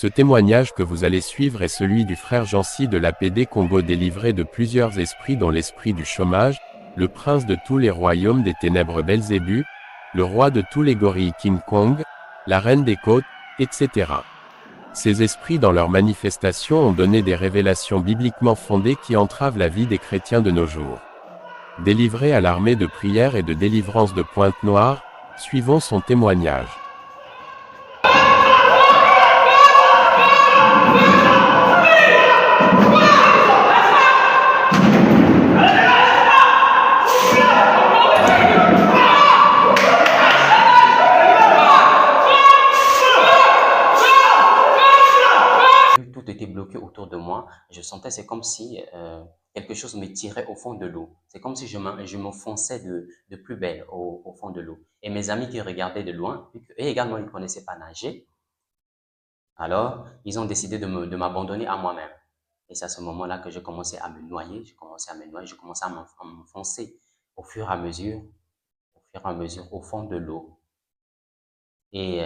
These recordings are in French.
Ce témoignage que vous allez suivre est celui du frère Jancy de l'APD Congo délivré de plusieurs esprits dont l'esprit du chômage, le prince de tous les royaumes des ténèbres Belzébuth, le roi de tous les gorilles King Kong, la reine des côtes, etc. Ces esprits dans leur manifestation ont donné des révélations bibliquement fondées qui entravent la vie des chrétiens de nos jours. Délivré à l'armée de prière et de délivrance de Pointe-Noire, suivons son témoignage. Tout était bloqué autour de moi. Je sentais, c'est comme si quelque chose me tirait au fond de l'eau. C'est comme si je m'enfonçais de plus belle au fond de l'eau. Et mes amis qui regardaient de loin, et également ils ne connaissaient pas nager, alors ils ont décidé de m'abandonner à moi-même. Et c'est à ce moment-là que j'ai commencé à me noyer, je commençais à m'enfoncer au fur et à mesure, au fond de l'eau. Et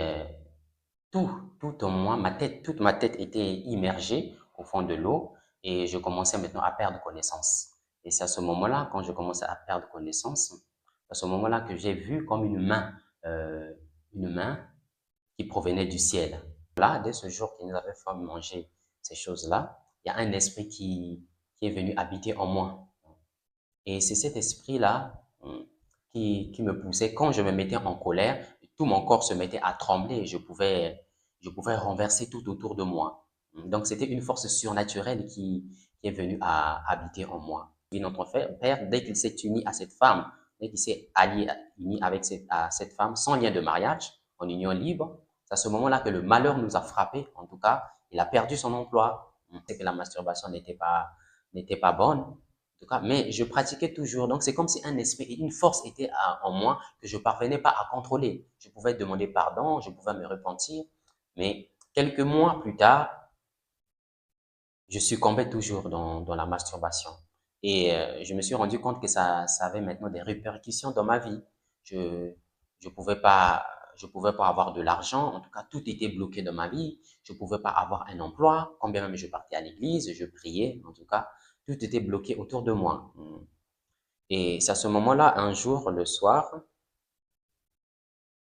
tout en moi, toute ma tête était immergée au fond de l'eau et je commençais maintenant à perdre connaissance. Et c'est à ce moment-là, quand je commençais à perdre connaissance, à ce moment-là que j'ai vu comme une main qui provenait du ciel. Là, dès ce jour qui nous avait fait manger ces choses-là, il y a un esprit qui est venu habiter en moi. Et c'est cet esprit-là qui me poussait. Quand je me mettais en colère, tout mon corps se mettait à trembler et je pouvais renverser tout autour de moi. Donc, c'était une force surnaturelle qui est venue à habiter en moi. Et notre père, dès qu'il s'est uni à cette femme, dès qu'il s'est uni avec cette femme sans lien de mariage, en union libre, c'est à ce moment-là que le malheur nous a frappés. En tout cas, il a perdu son emploi. C'est que la masturbation n'était pas bonne. En tout cas, mais je pratiquais toujours. Donc, c'est comme si un esprit et une force étaient en moi que je parvenais pas à contrôler. Je pouvais demander pardon, je pouvais me repentir, mais quelques mois plus tard, je succombais toujours dans la masturbation. Et je me suis rendu compte que ça avait maintenant des répercussions dans ma vie. Je je pouvais pas je pouvais pas avoir de l'argent. En tout cas, tout était bloqué dans ma vie. Je pouvais pas avoir un emploi. Quand bien même je partais à l'église, je priais. En tout cas, tout était bloqué autour de moi. Et c'est à ce moment-là, un jour, le soir,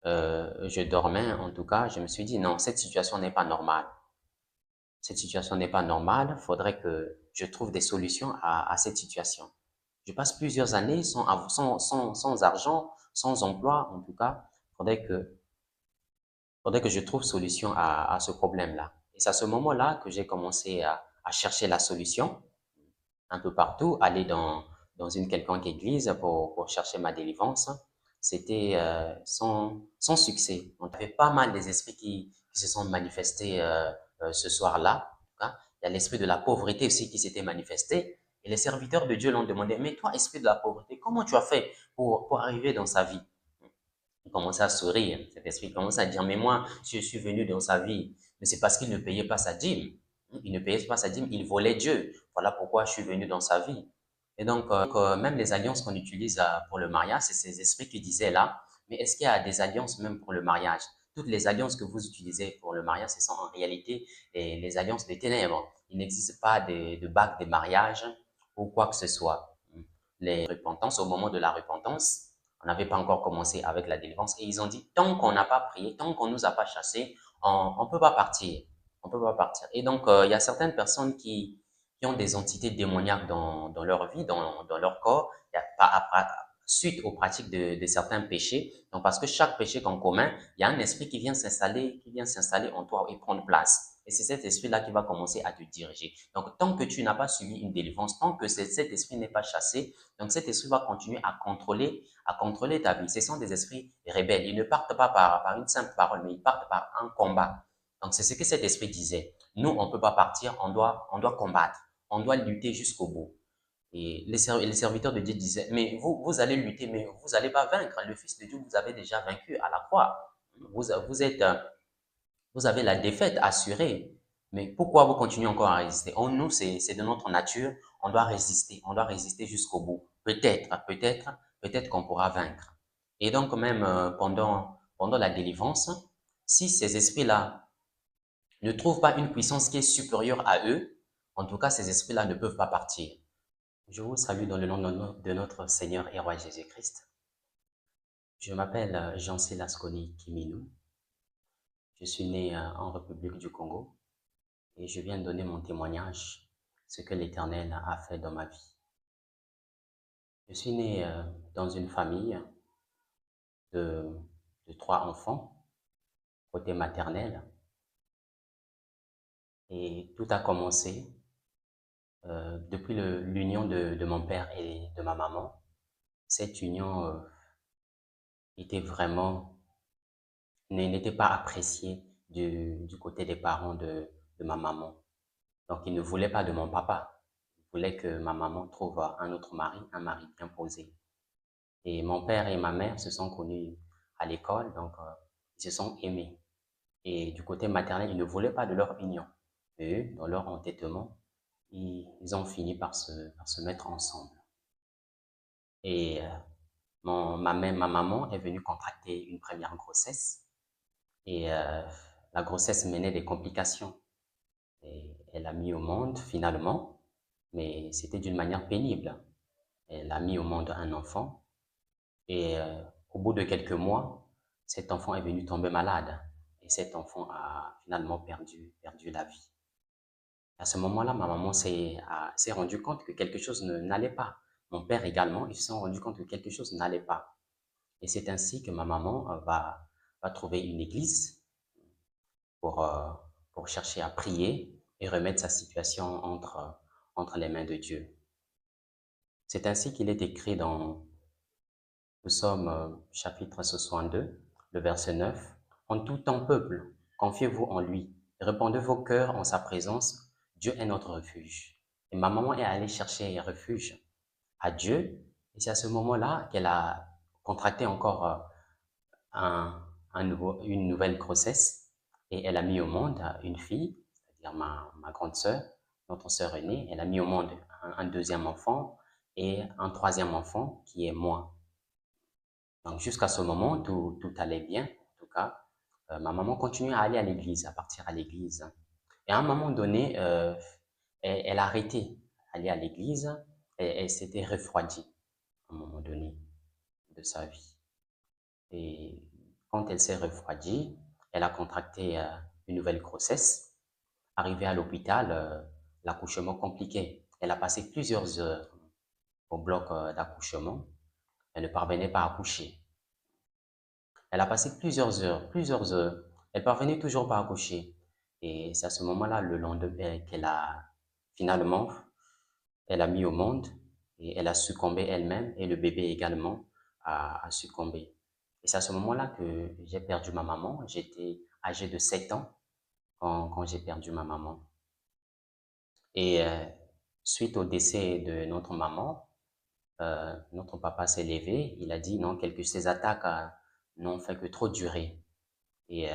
je dormais. En tout cas, je me suis dit, non, cette situation n'est pas normale. Cette situation n'est pas normale, il faudrait que je trouve des solutions à cette situation. Je passe plusieurs années sans argent, sans emploi, en tout cas, il faudrait que je trouve solution à ce problème-là. Et c'est à ce moment-là que j'ai commencé à chercher la solution un peu partout, aller dans une quelconque église pour chercher ma délivrance. C'était sans succès. On avait pas mal des esprits qui se sont manifestés ce soir-là. Hein. Il y a l'esprit de la pauvreté aussi qui s'était manifesté. Et les serviteurs de Dieu l'ont demandé, mais toi, esprit de la pauvreté, comment tu as fait pour arriver dans sa vie? Il commençait à sourire. Cet esprit commençait à dire, mais moi, je suis venu dans sa vie, mais c'est parce qu'il ne payait pas sa dîme. Il ne payait pas sa dîme, il volait Dieu. Voilà pourquoi je suis venu dans sa vie. Et donc, même les alliances qu'on utilise pour le mariage, c'est ces esprits qui disaient là, mais est-ce qu'il y a des alliances même pour le mariage? Toutes les alliances que vous utilisez pour le mariage, ce sont en réalité les alliances des ténèbres. Il n'existe pas de bague de mariage ou quoi que ce soit. Les repentances, au moment de la repentance, on n'avait pas encore commencé avec la délivrance et ils ont dit, tant qu'on n'a pas prié, tant qu'on nous a pas chassés, on peut pas partir. On peut pas partir. Et donc, il y a certaines personnes qui ont des entités démoniaques dans leur vie, dans leur corps, il y a suite aux pratiques de certains péchés. Donc, parce que chaque péché qu'en commun, il y a un esprit qui vient s'installer en toi et prendre place. Et c'est cet esprit-là qui va commencer à te diriger. Donc, tant que tu n'as pas suivi une délivrance, tant que cet esprit n'est pas chassé, donc cet esprit va continuer à contrôler ta vie. Ce sont des esprits rebelles. Ils ne partent pas par une simple parole, mais ils partent par un combat. Donc, c'est ce que cet esprit disait. Nous, on ne peut pas partir, on doit combattre. On doit lutter jusqu'au bout. Et les serviteurs de Dieu disaient, mais vous allez lutter, mais vous n'allez pas vaincre. Le Fils de Dieu vous avez déjà vaincu à la croix. Vous êtes, vous avez la défaite assurée. Mais pourquoi vous continuez encore à résister? En nous, c'est de notre nature. On doit résister. On doit résister jusqu'au bout. Peut-être qu'on pourra vaincre. Et donc, même pendant la délivrance, si ces esprits-là ne trouvent pas une puissance qui est supérieure à eux, en tout cas, ces esprits-là ne peuvent pas partir. Je vous salue dans le nom de notre Seigneur et Roi Jésus-Christ. Je m'appelle Jean-C Lasconi Kiminou. Je suis né en République du Congo et je viens de donner mon témoignage, ce que l'Éternel a fait dans ma vie. Je suis né dans une famille de, de 3 enfants, côté maternel, et tout a commencé depuis l'union de mon père et de ma maman. Cette union était vraiment, n'était pas appréciée du côté des parents de ma maman. Donc, ils ne voulaient pas de mon papa. Ils voulaient que ma maman trouve un autre mari, un mari bien posé. Et mon père et ma mère se sont connus à l'école, donc ils se sont aimés. Et du côté maternel, ils ne voulaient pas de leur union. Eux, dans leur entêtement, ils ont fini par se mettre ensemble. Et ma maman est venue contracter une première grossesse. Et la grossesse menait des complications. Et elle a mis au monde finalement, mais c'était d'une manière pénible. Elle a mis au monde un enfant. Et au bout de quelques mois, cet enfant est venu tomber malade. Et cet enfant a finalement perdu la vie. À ce moment-là, ma maman s'est rendue compte que quelque chose n'allait pas. Mon père également, ils se sont rendus compte que quelque chose n'allait pas. Et c'est ainsi que ma maman va trouver une église pour, euh, pour chercher à prier et remettre sa situation entre les mains de Dieu. C'est ainsi qu'il est écrit dans le psaume chapitre 62, le verset 9. En tout temps, peuple, confiez-vous en lui, répandez vos cœurs en sa présence. Dieu est notre refuge. Et ma maman est allée chercher un refuge à Dieu. Et c'est à ce moment-là qu'elle a contracté encore une nouvelle grossesse. Et elle a mis au monde une fille, c'est-à-dire ma grande sœur, notre sœur aînée. Elle a mis au monde un deuxième enfant et un troisième enfant qui est moi. Donc jusqu'à ce moment, tout allait bien. En tout cas, ma maman continuait à aller à l'église, à partir à l'église. Et à un moment donné, elle a arrêté d'aller à l'église et elle s'était refroidie à un moment donné de sa vie. Et quand elle s'est refroidie, elle a contracté une nouvelle grossesse. Arrivée à l'hôpital, l'accouchement compliqué. Elle a passé plusieurs heures au bloc d'accouchement. Elle ne parvenait pas à accoucher. Elle a passé plusieurs heures. Elle parvenait toujours pas à accoucher. Et c'est à ce moment-là, le lendemain, qu'elle a finalement, elle a mis au monde et elle a succombé elle-même et le bébé également a succombé. Et c'est à ce moment-là que j'ai perdu ma maman. J'étais âgé de 7 ans quand j'ai perdu ma maman. Et suite au décès de notre maman, notre papa s'est levé. Il a dit non, ces attaques n'ont fait que trop durer. Et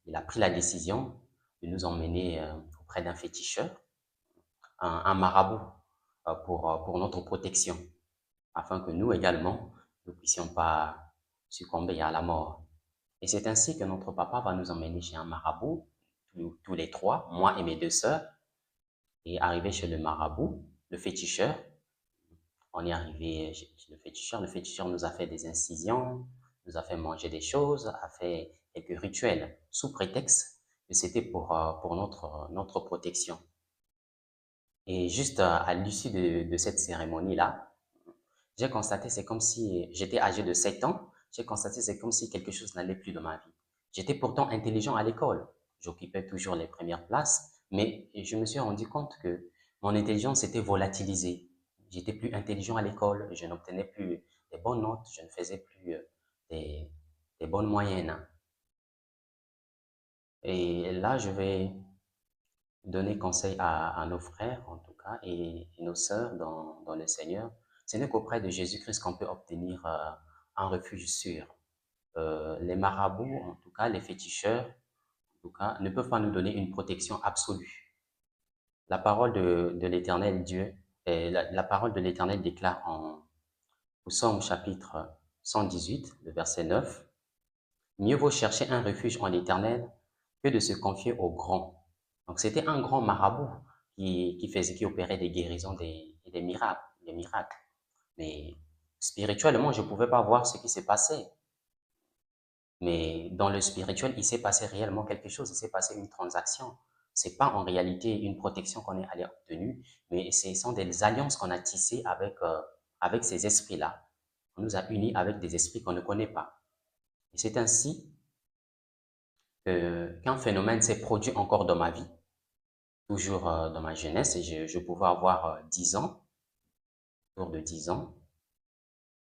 il a pris la décision de nous emmener auprès d'un féticheur, un marabout, pour notre protection, afin que nous également, ne puissions pas succomber à la mort. Et c'est ainsi que notre papa va nous emmener chez un marabout, tous les trois, moi et mes 2 sœurs. Et arrivé chez le marabout, le féticheur, on est arrivé chez le féticheur nous a fait des incisions, nous a fait manger des choses, a fait quelques rituels, sous prétexte que c'était pour notre protection. Et juste à l'issue de cette cérémonie-là, j'ai constaté, c'est comme si j'étais âgé de 7 ans, j'ai constaté, c'est comme si quelque chose n'allait plus dans ma vie. J'étais pourtant intelligent à l'école, j'occupais toujours les premières places, mais je me suis rendu compte que mon intelligence était volatilisée. J'étais plus intelligent à l'école, je n'obtenais plus des bonnes notes, je ne faisais plus des, des bonnes moyennes. Et là, je vais donner conseil à nos frères, en tout cas, et nos sœurs dans le Seigneur. Ce n'est qu'auprès de Jésus-Christ qu'on peut obtenir un refuge sûr. Les marabouts, en tout cas, les féticheurs, en tout cas, ne peuvent pas nous donner une protection absolue. La parole de l'Éternel Dieu, la parole de l'Éternel déclare au Psaume chapitre 118, le verset 9, « Mieux vaut chercher un refuge en l'Éternel que de se confier aux grands. Donc, c'était un grand marabout qui opérait des guérisons et des miracles, des miracles. Mais spirituellement, je ne pouvais pas voir ce qui s'est passé. Mais dans le spirituel, il s'est passé réellement quelque chose, il s'est passé une transaction. C'est pas en réalité une protection qu'on est allé obtenir, mais ce sont des alliances qu'on a tissées avec ces esprits-là. On nous a unis avec des esprits qu'on ne connaît pas. Et c'est ainsi qu'un phénomène s'est produit encore dans ma vie, toujours dans ma jeunesse, et je pouvais avoir 10 ans, autour de 10 ans,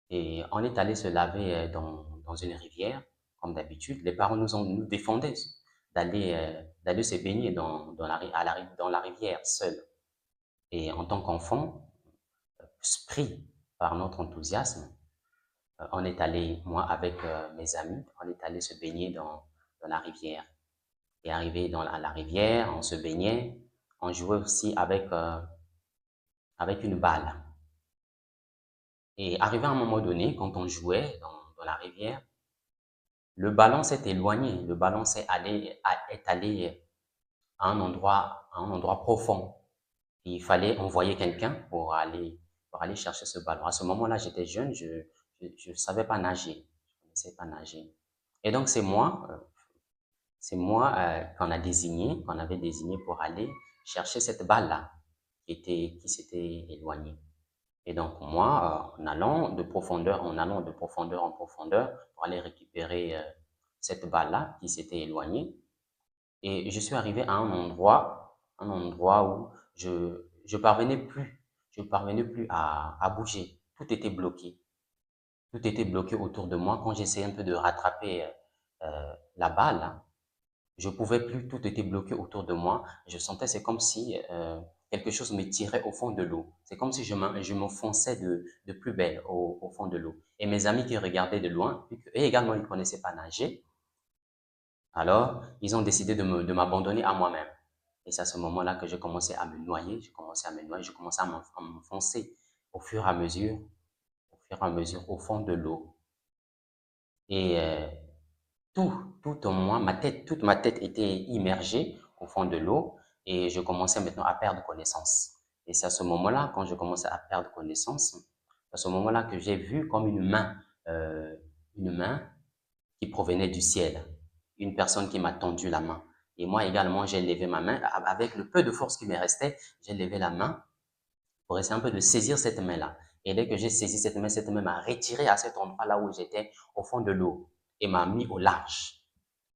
et on est allé se laver dans une rivière, comme d'habitude. Les parents nous défendaient d'aller se baigner dans la rivière seul. Et en tant qu'enfant, pris par notre enthousiasme, on est allé, moi avec mes amis, on est allé se baigner dans la rivière. Et arrivé à la rivière, on se baignait, on jouait aussi avec une balle. Et arrivé à un moment donné, quand on jouait dans la rivière, le ballon s'est éloigné, le ballon est allé à un endroit profond. Il fallait envoyer quelqu'un pour aller chercher ce ballon. À ce moment-là, j'étais jeune, je ne savais pas nager, je ne sais pas nager. Et donc, c'est moi qu'on avait désigné pour aller chercher cette balle-là qui s'était éloignée. Et donc, moi, en allant de profondeur en profondeur pour aller récupérer cette balle-là qui s'était éloignée, et je suis arrivé à un endroit où je parvenais plus à bouger. Tout était bloqué. Tout était bloqué autour de moi. Quand j'essayais un peu de rattraper la balle, hein, je pouvais plus, tout était bloqué autour de moi. Je sentais, c'est comme si quelque chose me tirait au fond de l'eau. C'est comme si je m'enfonçais de plus belle au fond de l'eau. Et mes amis qui regardaient de loin, eux également, ils ne connaissaient pas nager, alors ils ont décidé de m'abandonner à moi-même. Et c'est à ce moment-là que j'ai commencé à me noyer, je commençais à m'enfoncer au fur et à mesure, au fur et à mesure au fond de l'eau. Et tout en moi, toute ma tête était immergée au fond de l'eau et je commençais maintenant à perdre connaissance. Et c'est à ce moment-là, quand je commençais à perdre connaissance, à ce moment-là que j'ai vu comme une main qui provenait du ciel, une personne qui m'a tendu la main. Et moi également, j'ai levé ma main, avec le peu de force qui me restait, j'ai levé la main pour essayer un peu de saisir cette main-là. Et dès que j'ai saisi cette main m'a retiré à cet endroit-là où j'étais, au fond de l'eau, et m'a mis au large.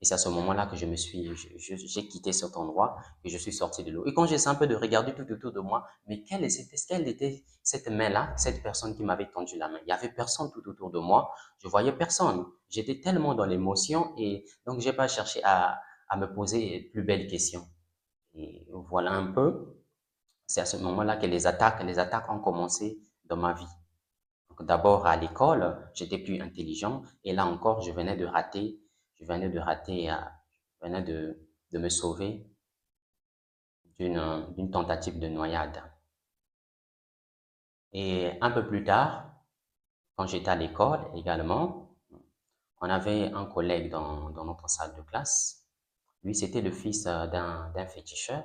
Et c'est à ce moment-là que j'ai quitté cet endroit et je suis sorti de l'eau. Et quand j'essaie un peu de regarder tout autour de moi, mais quelle était cette main-là, cette personne qui m'avait tendu la main? Il y avait personne tout autour de moi. Je voyais personne. J'étais tellement dans l'émotion et donc j'ai pas cherché à me poser plus belles questions. Et voilà un peu. C'est à ce moment-là que les attaques ont commencé dans ma vie. Donc, d'abord à l'école, j'étais plus intelligent et là encore, je venais de me sauver d'une tentative de noyade. Et un peu plus tard, quand j'étais à l'école également, on avait un collègue dans notre salle de classe. Lui, c'était le fils d'un féticheur.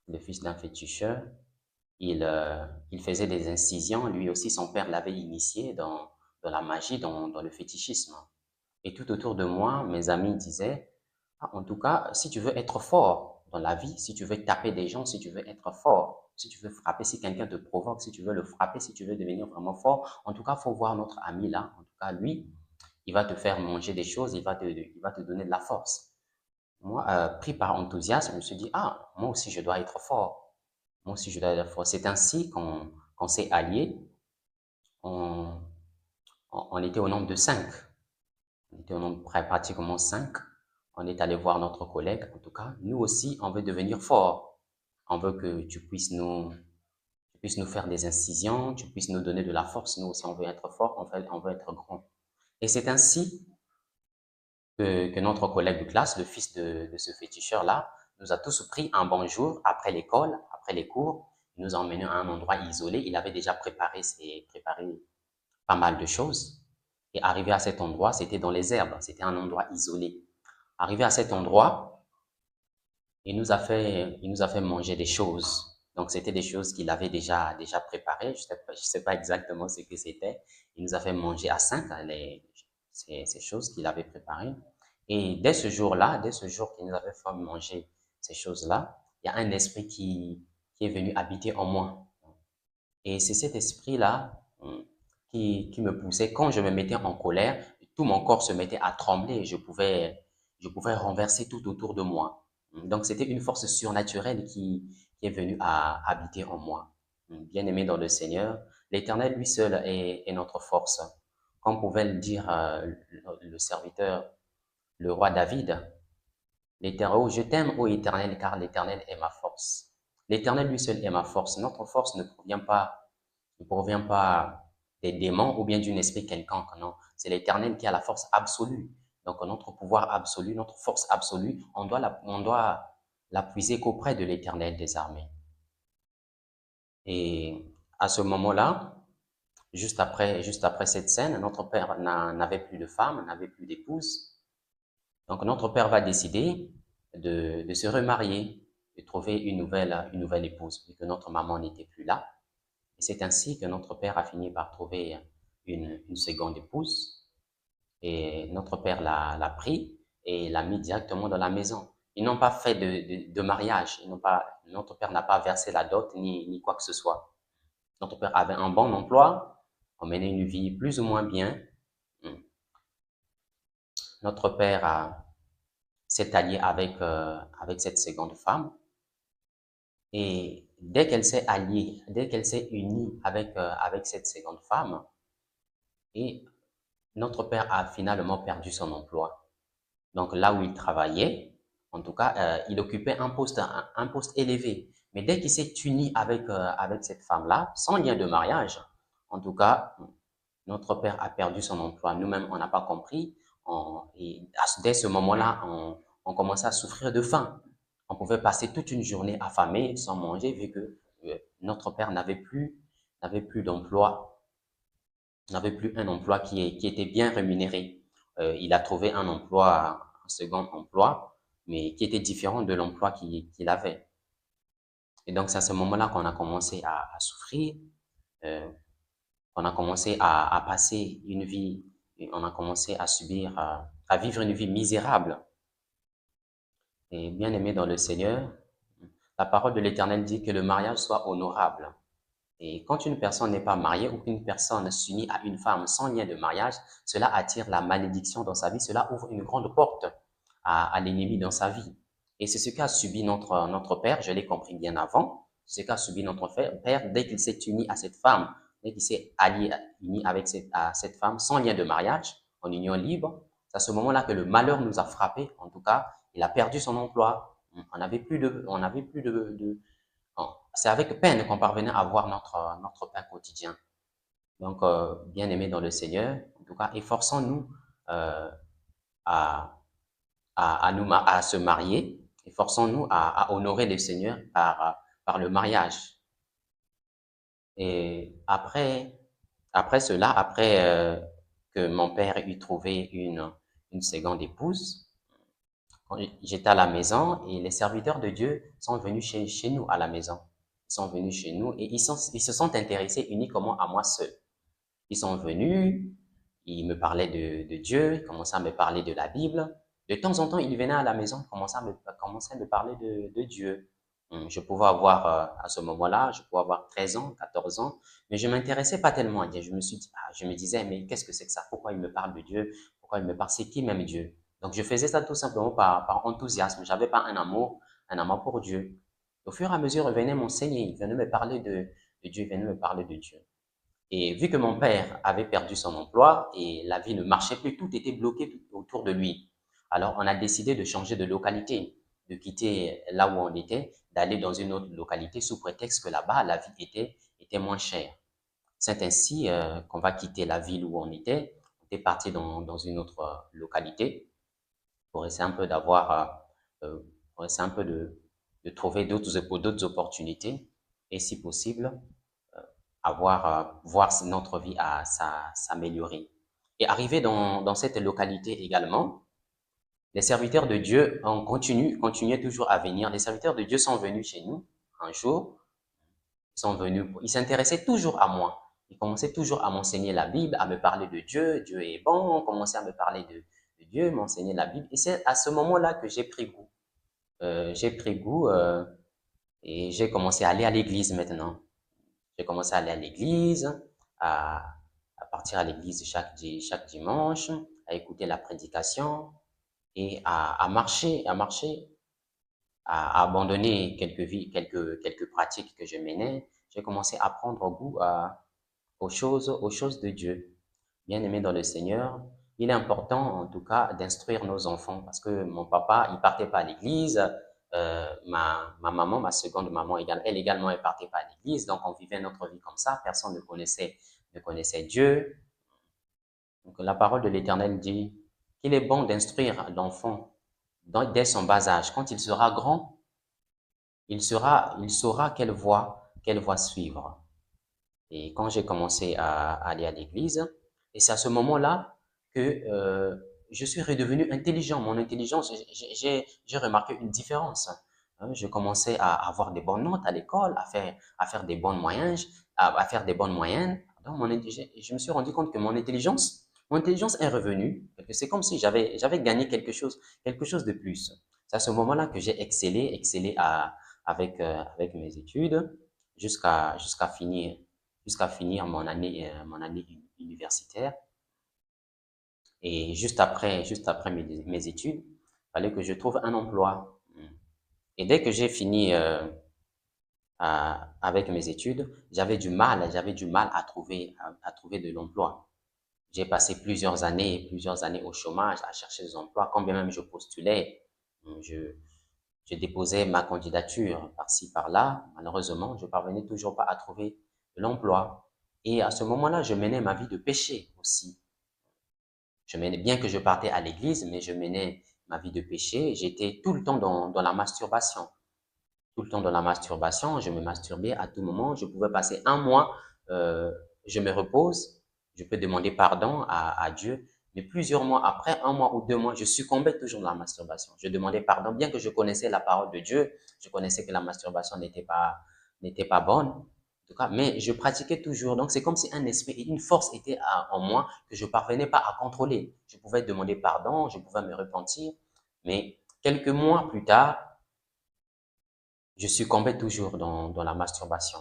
Le fils d'un féticheur. Il faisait des incisions. Lui aussi, son père l'avait initié dans la magie, dans le fétichisme. Et tout autour de moi, mes amis disaient, ah, en tout cas, si tu veux être fort dans la vie, si tu veux taper des gens, si tu veux être fort, si tu veux frapper, si quelqu'un te provoque, si tu veux le frapper, si tu veux devenir vraiment fort, en tout cas, faut voir notre ami là. En tout cas, lui, il va te faire manger des choses, il va te donner de la force. Moi, pris par enthousiasme, je me suis dit, ah, moi aussi, je dois être fort. Moi aussi, je dois être fort. C'est ainsi qu'on s'est alliés. On, on était au nombre de 5. On était au nombre pratiquement 5. On est allé voir notre collègue. En tout cas, nous aussi, on veut devenir fort. On veut que tu puisses nous faire des incisions, tu puisses nous donner de la force. Nous aussi, on veut être fort, on veut être grand. Et c'est ainsi que notre collègue de classe, le fils de ce féticheur-là, nous a tous pris un bon jour après l'école, après les cours. Il nous a emmenés à un endroit isolé. Il avait déjà préparé pas mal de choses. Et arrivé à cet endroit, c'était dans les herbes. C'était un endroit isolé. Arrivé à cet endroit, il nous a fait manger des choses. Donc, c'était des choses qu'il avait déjà préparées. Je sais pas exactement ce que c'était. Il nous a fait manger à 5, hein, ces choses qu'il avait préparées. Et dès ce jour-là, dès ce jour qu'il nous avait fait manger ces choses-là, il y a un esprit qui est venu habiter en moi. Et c'est cet esprit-là qui me poussait. Quand je me mettais en colère, tout mon corps se mettait à trembler et je pouvais renverser tout autour de moi. Donc, c'était une force surnaturelle qui est venue à habiter en moi. Bien-aimé dans le Seigneur, l'Éternel, lui seul, est notre force. Comme pouvait le dire le serviteur, le roi David, l'Éternel, oh, je t'aime, ô Éternel, car l'Éternel est ma force. L'Éternel, lui seul, est ma force. Notre force ne provient pas des démons ou bien d'un esprit quelconque, non. C'est l'Éternel qui a la force absolue. Donc, notre pouvoir absolu, notre force absolue, on doit la puiser qu'auprès de l'Éternel des armées. Et à ce moment-là, juste après cette scène, notre père n'avait plus de femme, n'avait plus d'épouse. Donc, notre père va décider de se remarier, de trouver une nouvelle épouse, vu que notre maman n'était plus là. Et c'est ainsi que notre père a fini par trouver une seconde épouse. Et notre père l'a pris et l'a mis directement dans la maison. Ils n'ont pas fait de mariage. Notre père n'a pas versé la dot ni quoi que ce soit. Notre père avait un bon emploi, on menait une vie plus ou moins bien. Notre père s'est allié avec cette seconde femme. Et dès qu'elle s'est alliée, dès qu'elle s'est unie avec cette seconde femme, et notre père a finalement perdu son emploi. Donc là où il travaillait, en tout cas, il occupait un poste élevé. Mais dès qu'il s'est uni avec cette femme-là, sans lien de mariage, en tout cas, notre père a perdu son emploi. Nous-mêmes, on n'a pas compris. Et dès ce moment-là, on commençait à souffrir de faim. On pouvait passer toute une journée affamé, sans manger, vu que notre père n'avait plus d'emploi, n'avait plus un emploi qui était bien rémunéré. Il a trouvé un second emploi, mais qui était différent de l'emploi qu'il avait. Et donc, c'est à ce moment-là qu'on a commencé à souffrir, euh, on a commencé à passer une vie, on a commencé à subir, à vivre une vie misérable. Et bien aimé dans le Seigneur, la parole de l'Éternel dit que le mariage soit honorable. Et quand une personne n'est pas mariée ou qu'une personne s'unit à une femme sans lien de mariage, cela attire la malédiction dans sa vie, cela ouvre une grande porte à l'ennemi dans sa vie. Et c'est ce qu'a subi notre père, je l'ai compris bien avant, c'est ce qu'a subi notre père dès qu'il s'est uni à cette femme, dès qu'il s'est uni avec cette femme sans lien de mariage, en union libre. C'est à ce moment-là que le malheur nous a frappés. En tout cas, il a perdu son emploi. On n'avait plus c'est avec peine qu'on parvenait à voir notre pain quotidien. Donc, bien aimé dans le Seigneur, en tout cas, efforçons-nous euh, à, à se marier, efforçons-nous à honorer le Seigneur par le mariage. Et après cela, après que mon père eut trouvé une seconde épouse, j'étais à la maison et les serviteurs de Dieu sont venus chez nous à la maison. Ils sont venus chez nous et ils se sont intéressés uniquement à moi seul. Ils sont venus, ils me parlaient de Dieu, ils commençaient à me parler de la Bible. De temps en temps, ils venaient à la maison, commençaient à me parler de Dieu. Je pouvais avoir, à ce moment-là, je pouvais avoir 13 ans, 14 ans, mais je m'intéressais pas tellement à Dieu. Je me disais, mais qu'est-ce que c'est que ça? Pourquoi il me parle de Dieu? Pourquoi il me parle? C'est qui même Dieu? Donc, je faisais ça tout simplement par enthousiasme. J'avais pas un amour pour Dieu. Au fur et à mesure, il venait m'enseigner, il venait me parler de Dieu, il venait me parler de Dieu. Et vu que mon père avait perdu son emploi et la vie ne marchait plus, tout était bloqué autour de lui. Alors, on a décidé de changer de localité, de quitter là où on était, d'aller dans une autre localité sous prétexte que là-bas, la vie était moins chère. C'est ainsi qu'on va quitter la ville où on était. On est parti dans une autre localité pour essayer un peu pour essayer un peu de trouver d'autres opportunités et si possible, voir notre vie s'améliorer. Et arrivé dans cette localité également, les serviteurs de Dieu continuaient toujours à venir. Les serviteurs de Dieu sont venus chez nous un jour. Ils sont venus, ils s'intéressaient toujours à moi. Ils commençaient toujours à m'enseigner la Bible, à me parler de Dieu. Dieu est bon. On commençait à me parler de Dieu, m'enseigner la Bible. Et c'est à ce moment-là que j'ai pris goût. Et j'ai commencé à aller à l'église maintenant. J'ai commencé à aller à l'église, à, à partir à l'église chaque dimanche, à écouter la prédication et à abandonner quelques pratiques que je menais. J'ai commencé à prendre goût aux choses de Dieu. Bien-aimé dans le Seigneur, il est important en tout cas d'instruire nos enfants parce que mon papa, il partait pas à l'église. Ma maman, ma seconde maman, elle également, elle partait pas à l'église. Donc, on vivait notre vie comme ça. Personne ne connaissait Dieu. Donc, la parole de l'Éternel dit qu'il est bon d'instruire l'enfant dès son bas âge. Quand il sera grand, il saura quelle voie suivre. Et quand j'ai commencé à aller à l'église, et c'est à ce moment-là que je suis redevenu intelligent. Mon intelligence, j'ai remarqué une différence. Je commençais à avoir des bonnes notes à l'école, à faire des bonnes moyennes, à faire des bonnes moyennes. Donc, je me suis rendu compte que mon intelligence est revenue. C'est comme si j'avais gagné quelque chose de plus. C'est à ce moment-là que j'ai excellé avec mes études jusqu'à finir mon année universitaire. Et juste après mes études, il fallait que je trouve un emploi. Et dès que j'ai fini avec mes études, j'avais du mal à trouver de l'emploi. J'ai passé plusieurs années au chômage à chercher des emplois, quand bien même je postulais, je, je déposais ma candidature par-ci, par-là. Malheureusement, je parvenais toujours pas à trouver de l'emploi. Et à ce moment-là, je menais ma vie de péché aussi. Bien que je partais à l'église, mais je menais ma vie de péché. J'étais tout le temps dans la masturbation. Tout le temps dans la masturbation, je me masturbais à tout moment. Je pouvais passer un mois, euh, je me repose, je peux demander pardon à Dieu. Mais plusieurs mois après, un mois ou deux mois, je succombais toujours dans la masturbation. Je demandais pardon, bien que je connaissais la parole de Dieu, je connaissais que la masturbation n'était pas bonne, en tout cas, mais je pratiquais toujours. Donc, c'est comme si un esprit et une force étaient en moi que je parvenais pas à contrôler. Je pouvais demander pardon, je pouvais me repentir, mais quelques mois plus tard, je succombais toujours dans la masturbation.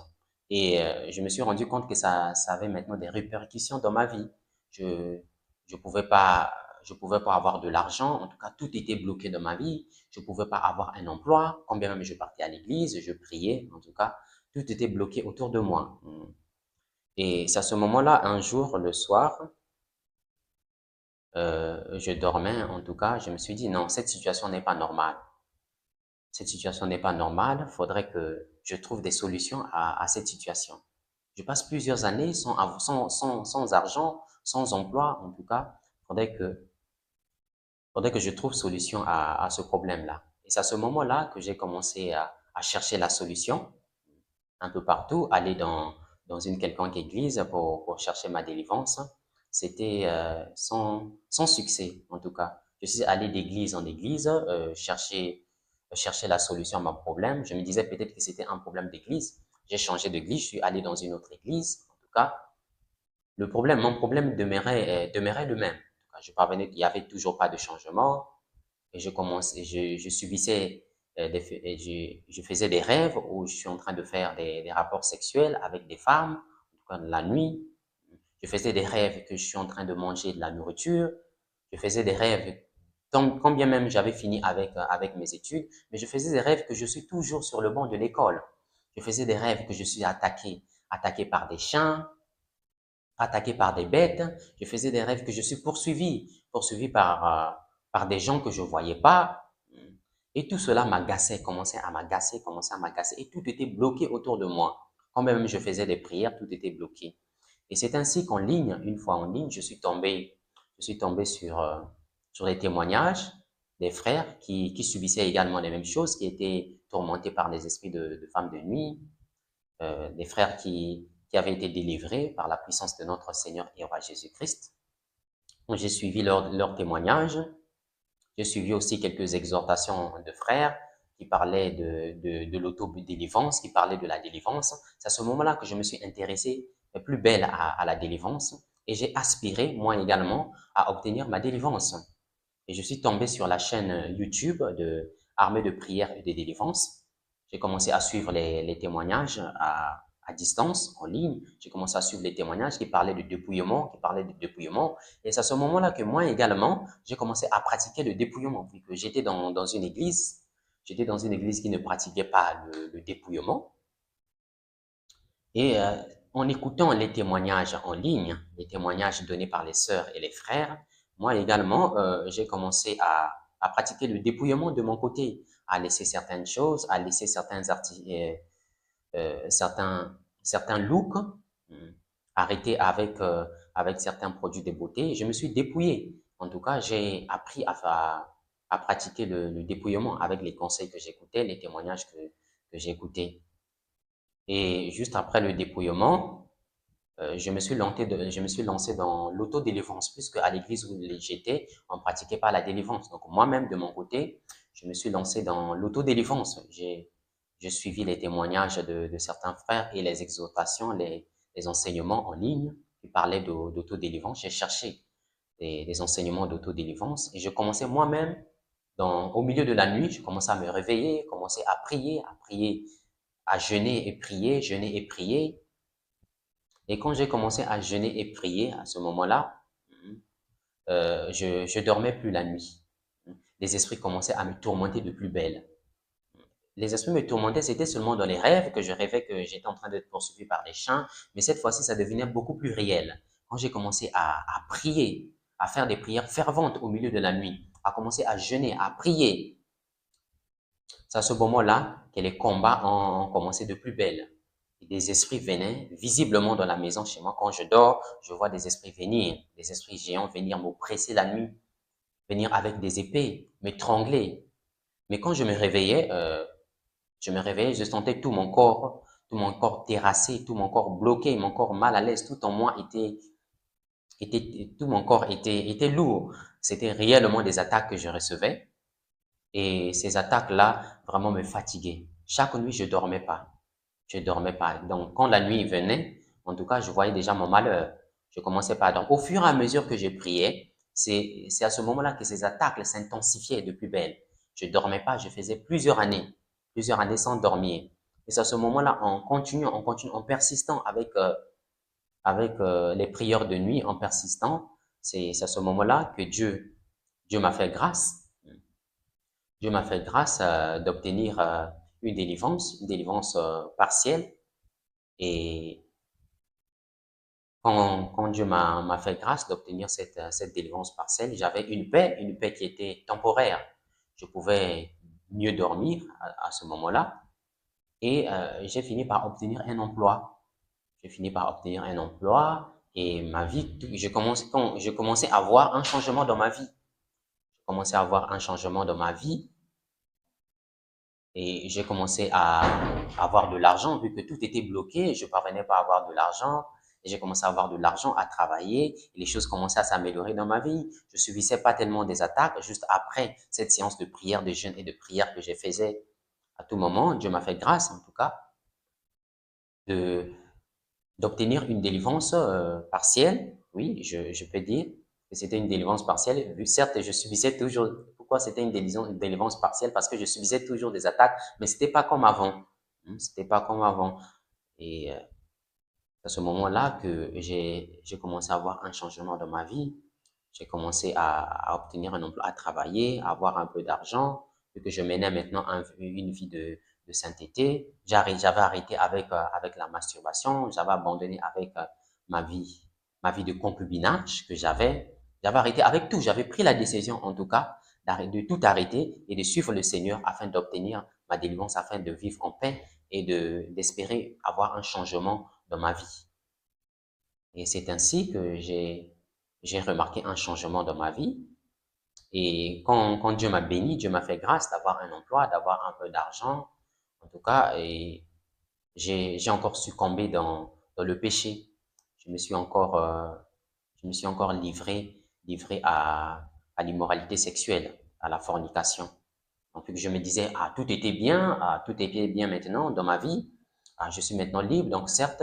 Et je me suis rendu compte que ça avait maintenant des répercussions dans ma vie. Je je pouvais pas je pouvais pas avoir de l'argent. En tout cas, tout était bloqué dans ma vie. Je pouvais pas avoir un emploi. Quand bien même je partais à l'église, je priais. En tout cas, tout était bloqué autour de moi. Et c'est à ce moment-là, un jour, le soir, je dormais. En tout cas, je me suis dit non, cette situation n'est pas normale. Cette situation n'est pas normale, il faudrait que je trouve des solutions à cette situation. Je passe plusieurs années sans argent, sans emploi, en tout cas, faudrait que je trouve solution à ce problème-là. Et c'est à ce moment-là que j'ai commencé à chercher la solution un peu partout, aller dans une quelconque église pour chercher ma délivrance. C'était sans succès, en tout cas. Je suis allé d'église en église, chercher la solution à mon problème. Je me disais peut-être que c'était un problème d'église. J'ai changé d'église, je suis allé dans une autre église. En tout cas, mon problème demeurait le même. En tout cas, je parvenais, il n'y avait toujours pas de changement. Et je subissais je faisais des rêves où je suis en train de faire des rapports sexuels avec des femmes, en tout cas la nuit. Je faisais des rêves que je suis en train de manger de la nourriture. Je faisais des rêves, quand bien même j'avais fini avec mes études, mais je faisais des rêves que je suis toujours sur le banc de l'école. Je faisais des rêves que je suis attaqué par des chiens, attaqué par des bêtes. Je faisais des rêves que je suis poursuivi par des gens que je voyais pas. Et tout cela commençait à m'agacer. Et tout était bloqué autour de moi. Quand même je faisais des prières, tout était bloqué. Et c'est ainsi qu'en ligne, une fois en ligne, je suis tombé sur les témoignages des frères qui subissaient également les mêmes choses, qui étaient tourmentés par les esprits de femmes de nuit, des frères qui avaient été délivrés par la puissance de notre Seigneur et roi Jésus-Christ. J'ai suivi leur témoignage J'ai suivi aussi quelques exhortations de frères qui parlaient de l'auto-délivrance, qui parlaient de la délivrance. C'est à ce moment-là que je me suis intéressé plus belle à la délivrance et j'ai aspiré, moi également, à obtenir ma délivrance. Et je suis tombé sur la chaîne YouTube de Armée de prière et de délivrance. J'ai commencé à suivre les témoignages à distance, en ligne. J'ai commencé à suivre les témoignages qui parlaient de dépouillement, qui parlaient de dépouillement. Et c'est à ce moment-là que moi également, j'ai commencé à pratiquer le dépouillement, vu que j'étais dans une église. J'étais dans une église qui ne pratiquait pas le dépouillement. Et en écoutant les témoignages en ligne, les témoignages donnés par les sœurs et les frères, moi également, j'ai commencé à pratiquer le dépouillement de mon côté, à laisser certaines choses, à laisser certains looks, arrêter avec certains produits de beauté. Je me suis dépouillé. En tout cas, j'ai appris à pratiquer le dépouillement avec les conseils que j'écoutais, les témoignages que j'écoutais. Et juste après le dépouillement, je me suis lancé dans l'autodélivrance, puisque à l'église où j'étais, on ne pratiquait pas la délivrance. Donc moi-même, de mon côté, je me suis lancé dans l'autodélivrance. J'ai suivi les témoignages de certains frères et les exhortations, les enseignements en ligne qui parlaient d'autodélivrance. J'ai cherché des enseignements d'autodélivrance et je commençais moi-même, au milieu de la nuit, je commençais à me réveiller, commençais à prier, à jeûner et prier. Et quand j'ai commencé à jeûner et prier à ce moment-là, je dormais plus la nuit. Les esprits commençaient à me tourmenter de plus belle. Les esprits me tourmentaient, c'était seulement dans les rêves que je rêvais que j'étais en train d'être poursuivi par des chiens, mais cette fois-ci, ça devenait beaucoup plus réel. Quand j'ai commencé à prier, à faire des prières ferventes au milieu de la nuit, à commencer à jeûner, à prier, c'est à ce moment-là que les combats ont commencé de plus belle. Et des esprits venaient visiblement dans la maison chez moi. Quand je dors, je vois des esprits venir, des esprits géants venir m'oppresser la nuit, venir avec des épées, m'étrangler. Mais quand je me réveillais, je sentais tout mon corps terrassé, tout mon corps bloqué, mon corps mal à l'aise, tout en moi tout mon corps était lourd. C'était réellement des attaques que je recevais. Et ces attaques-là vraiment me fatiguaient. Chaque nuit, je dormais pas. Je dormais pas. Donc, quand la nuit venait, en tout cas, je voyais déjà mon malheur. Je commençais pas. Donc, au fur et à mesure que je priais, c'est à ce moment-là que ces attaques s'intensifiaient de plus belle. Je dormais pas. Je faisais plusieurs années sans dormir. Et c'est à ce moment-là, en continuant, en persistant avec les prières de nuit, en persistant, c'est à ce moment-là que Dieu m'a fait grâce. Dieu m'a fait grâce d'obtenir une délivrance partielle. Et quand Dieu m'a fait grâce d'obtenir cette délivrance partielle, j'avais une paix qui était temporaire. Je pouvais mieux dormir à ce moment-là. Et j'ai fini par obtenir un emploi. J'ai fini par obtenir un emploi et ma vie, quand je commençais à avoir un changement dans ma vie. Je commençais à avoir un changement dans ma vie. Et j'ai commencé à avoir de l'argent, vu que tout était bloqué, je parvenais pas à avoir de l'argent. Et j'ai commencé à avoir de l'argent, à travailler, et les choses commençaient à s'améliorer dans ma vie. Je subissais pas tellement des attaques, juste après cette séance de prière, de jeûne et de prière que je faisais à tout moment. Dieu m'a fait grâce, en tout cas, de d'obtenir une délivrance partielle. Oui, je peux dire que c'était une délivrance partielle. Certes, je subissais toujours. Pourquoi c'était une délivrance partielle? Parce que je subissais toujours des attaques, mais c'était pas comme avant. C'était pas comme avant. Et à ce moment-là que j'ai commencé à avoir un changement dans ma vie. J'ai commencé à obtenir un emploi, à travailler, à avoir un peu d'argent, vu que je menais maintenant une vie de sainteté. J'avais arrêté avec la masturbation, j'avais abandonné avec ma vie de concubinage que j'avais. J'avais arrêté avec tout. J'avais pris la décision, en tout cas, de tout arrêter et de suivre le Seigneur afin d'obtenir ma délivrance, afin de vivre en paix et d'espérer avoir un changement dans ma vie. Et c'est ainsi que j'ai remarqué un changement dans ma vie. Et quand Dieu m'a béni, Dieu m'a fait grâce d'avoir un emploi, d'avoir un peu d'argent, en tout cas, et j'ai encore succombé dans le péché. Je me suis encore, euh, je me suis encore livré à l'immoralité sexuelle. à la fornication. Donc, je me disais, ah, tout était bien, ah, tout était bien maintenant dans ma vie. Ah, je suis maintenant libre. Donc, certes,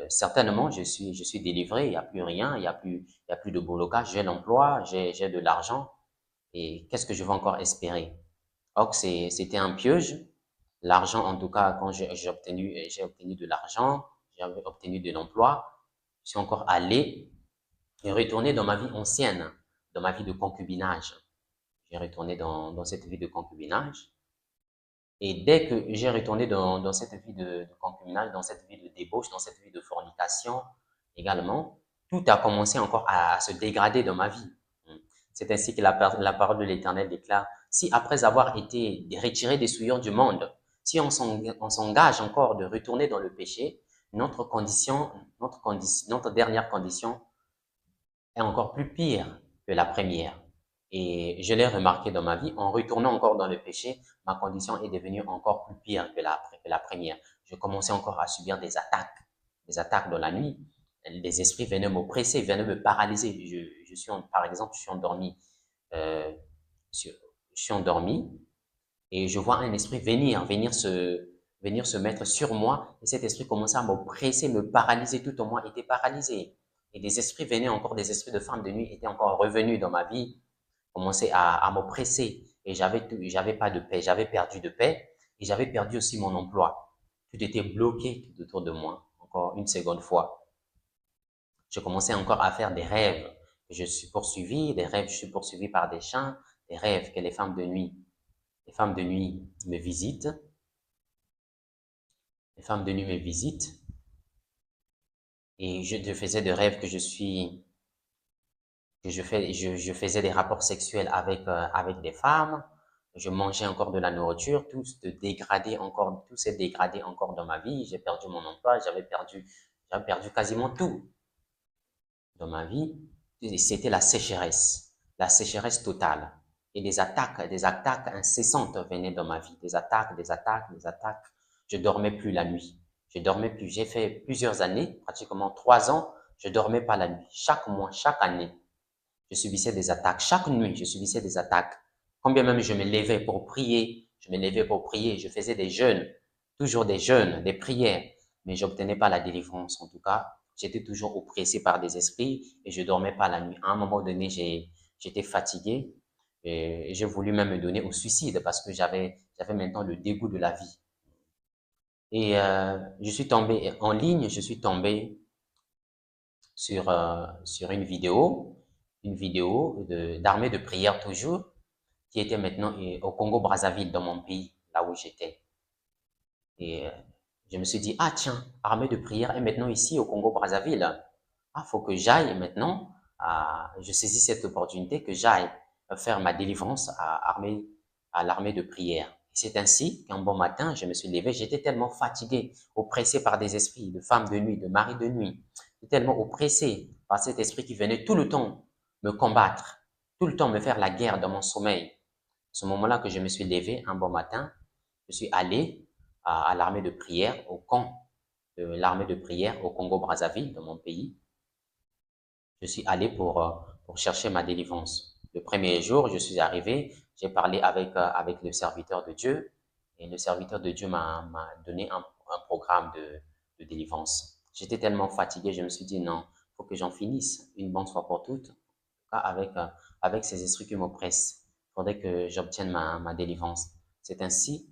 certainement, je suis délivré. Il n'y a plus rien. Il y a plus de blocage. J'ai l'emploi, j'ai de l'argent. Et qu'est-ce que je vais encore espérer? Or, c'était un piège. L'argent, en tout cas, quand j'ai obtenu de l'argent, j'ai obtenu de l'emploi, je suis encore allé et retourné dans ma vie ancienne, dans ma vie de concubinage. J'ai retourné dans cette vie de concubinage. Et dès que j'ai retourné dans cette vie de concubinage, dans cette vie de débauche, dans cette vie de fornication également, tout a commencé encore à se dégrader dans ma vie. C'est ainsi que la parole de l'Éternel déclare, si après avoir été retiré des souillures du monde, si on s'engage encore de retourner dans le péché, notre dernière condition est encore plus pire que la première. Et je l'ai remarqué dans ma vie, en retournant encore dans le péché, ma condition est devenue encore plus pire que la première. Je commençais encore à subir des attaques dans la nuit. Les esprits venaient m'oppresser, venaient me paralyser. Par exemple, je suis endormi, euh, je suis endormi et je vois un esprit venir se mettre sur moi et cet esprit commençait à m'oppresser, me paralyser, tout en moi était paralysé. Et des esprits venaient encore, des esprits de femmes de nuit étaient encore revenus dans ma vie, commençaient à m'oppresser et j'avais pas de paix, j'avais perdu de paix et j'avais perdu aussi mon emploi. Tout était bloqué tout autour de moi, encore une seconde fois. Je commençais encore à faire des rêves que je suis poursuivi, des rêves, je suis poursuivi par des chiens, des rêves que les femmes de nuit me visitent, les femmes de nuit me visitent et je faisais des rêves que je faisais des rapports sexuels avec des femmes, je mangeais encore de la nourriture, tout s'est dégradé encore dans ma vie, j'ai perdu mon emploi, j'avais perdu quasiment tout dans ma vie. C'était la sécheresse totale. Et des attaques incessantes venaient dans ma vie, des attaques, des attaques, des attaques. Je dormais plus la nuit. Je dormais plus. J'ai fait plusieurs années, pratiquement 3 ans, je dormais pas la nuit. Chaque mois, chaque année, je subissais des attaques. Chaque nuit, je subissais des attaques. Combien même je me levais pour prier, je faisais des jeûnes, toujours des jeûnes, des prières, mais j'obtenais pas la délivrance. En tout cas, j'étais toujours oppressé par des esprits et je dormais pas la nuit. À un moment donné, j'étais fatigué et j'ai voulu même me donner au suicide parce que j'avais maintenant le dégoût de la vie. Et je suis tombé en ligne, je suis tombé sur une vidéo d'armée de prière toujours, qui était maintenant au Congo-Brazzaville, dans mon pays, là où j'étais. Et je me suis dit, ah tiens, armée de prière est maintenant ici au Congo-Brazzaville. Ah, faut que j'aille maintenant, je saisis cette opportunité, que j'aille faire ma délivrance à l'armée de prière. C'est ainsi qu'un bon matin, je me suis levé, j'étais tellement fatigué, oppressé par des esprits, de femmes de nuit, de maris de nuit. J'étais tellement oppressé par cet esprit qui venait tout le temps me combattre, tout le temps me faire la guerre dans mon sommeil. Ce moment-là que je me suis levé un bon matin, je suis allé à l'armée de prière, au camp de l'armée de prière au Congo-Brazzaville, dans mon pays. Je suis allé pour chercher ma délivrance. Le premier jour, je suis arrivé, j'ai parlé avec le serviteur de Dieu et le serviteur de Dieu m'a donné un programme de délivrance. J'étais tellement fatigué, je me suis dit non, il faut que j'en finisse une bonne fois pour toutes avec ces esprits qui m'oppressent. Il faudrait que j'obtienne ma délivrance. C'est ainsi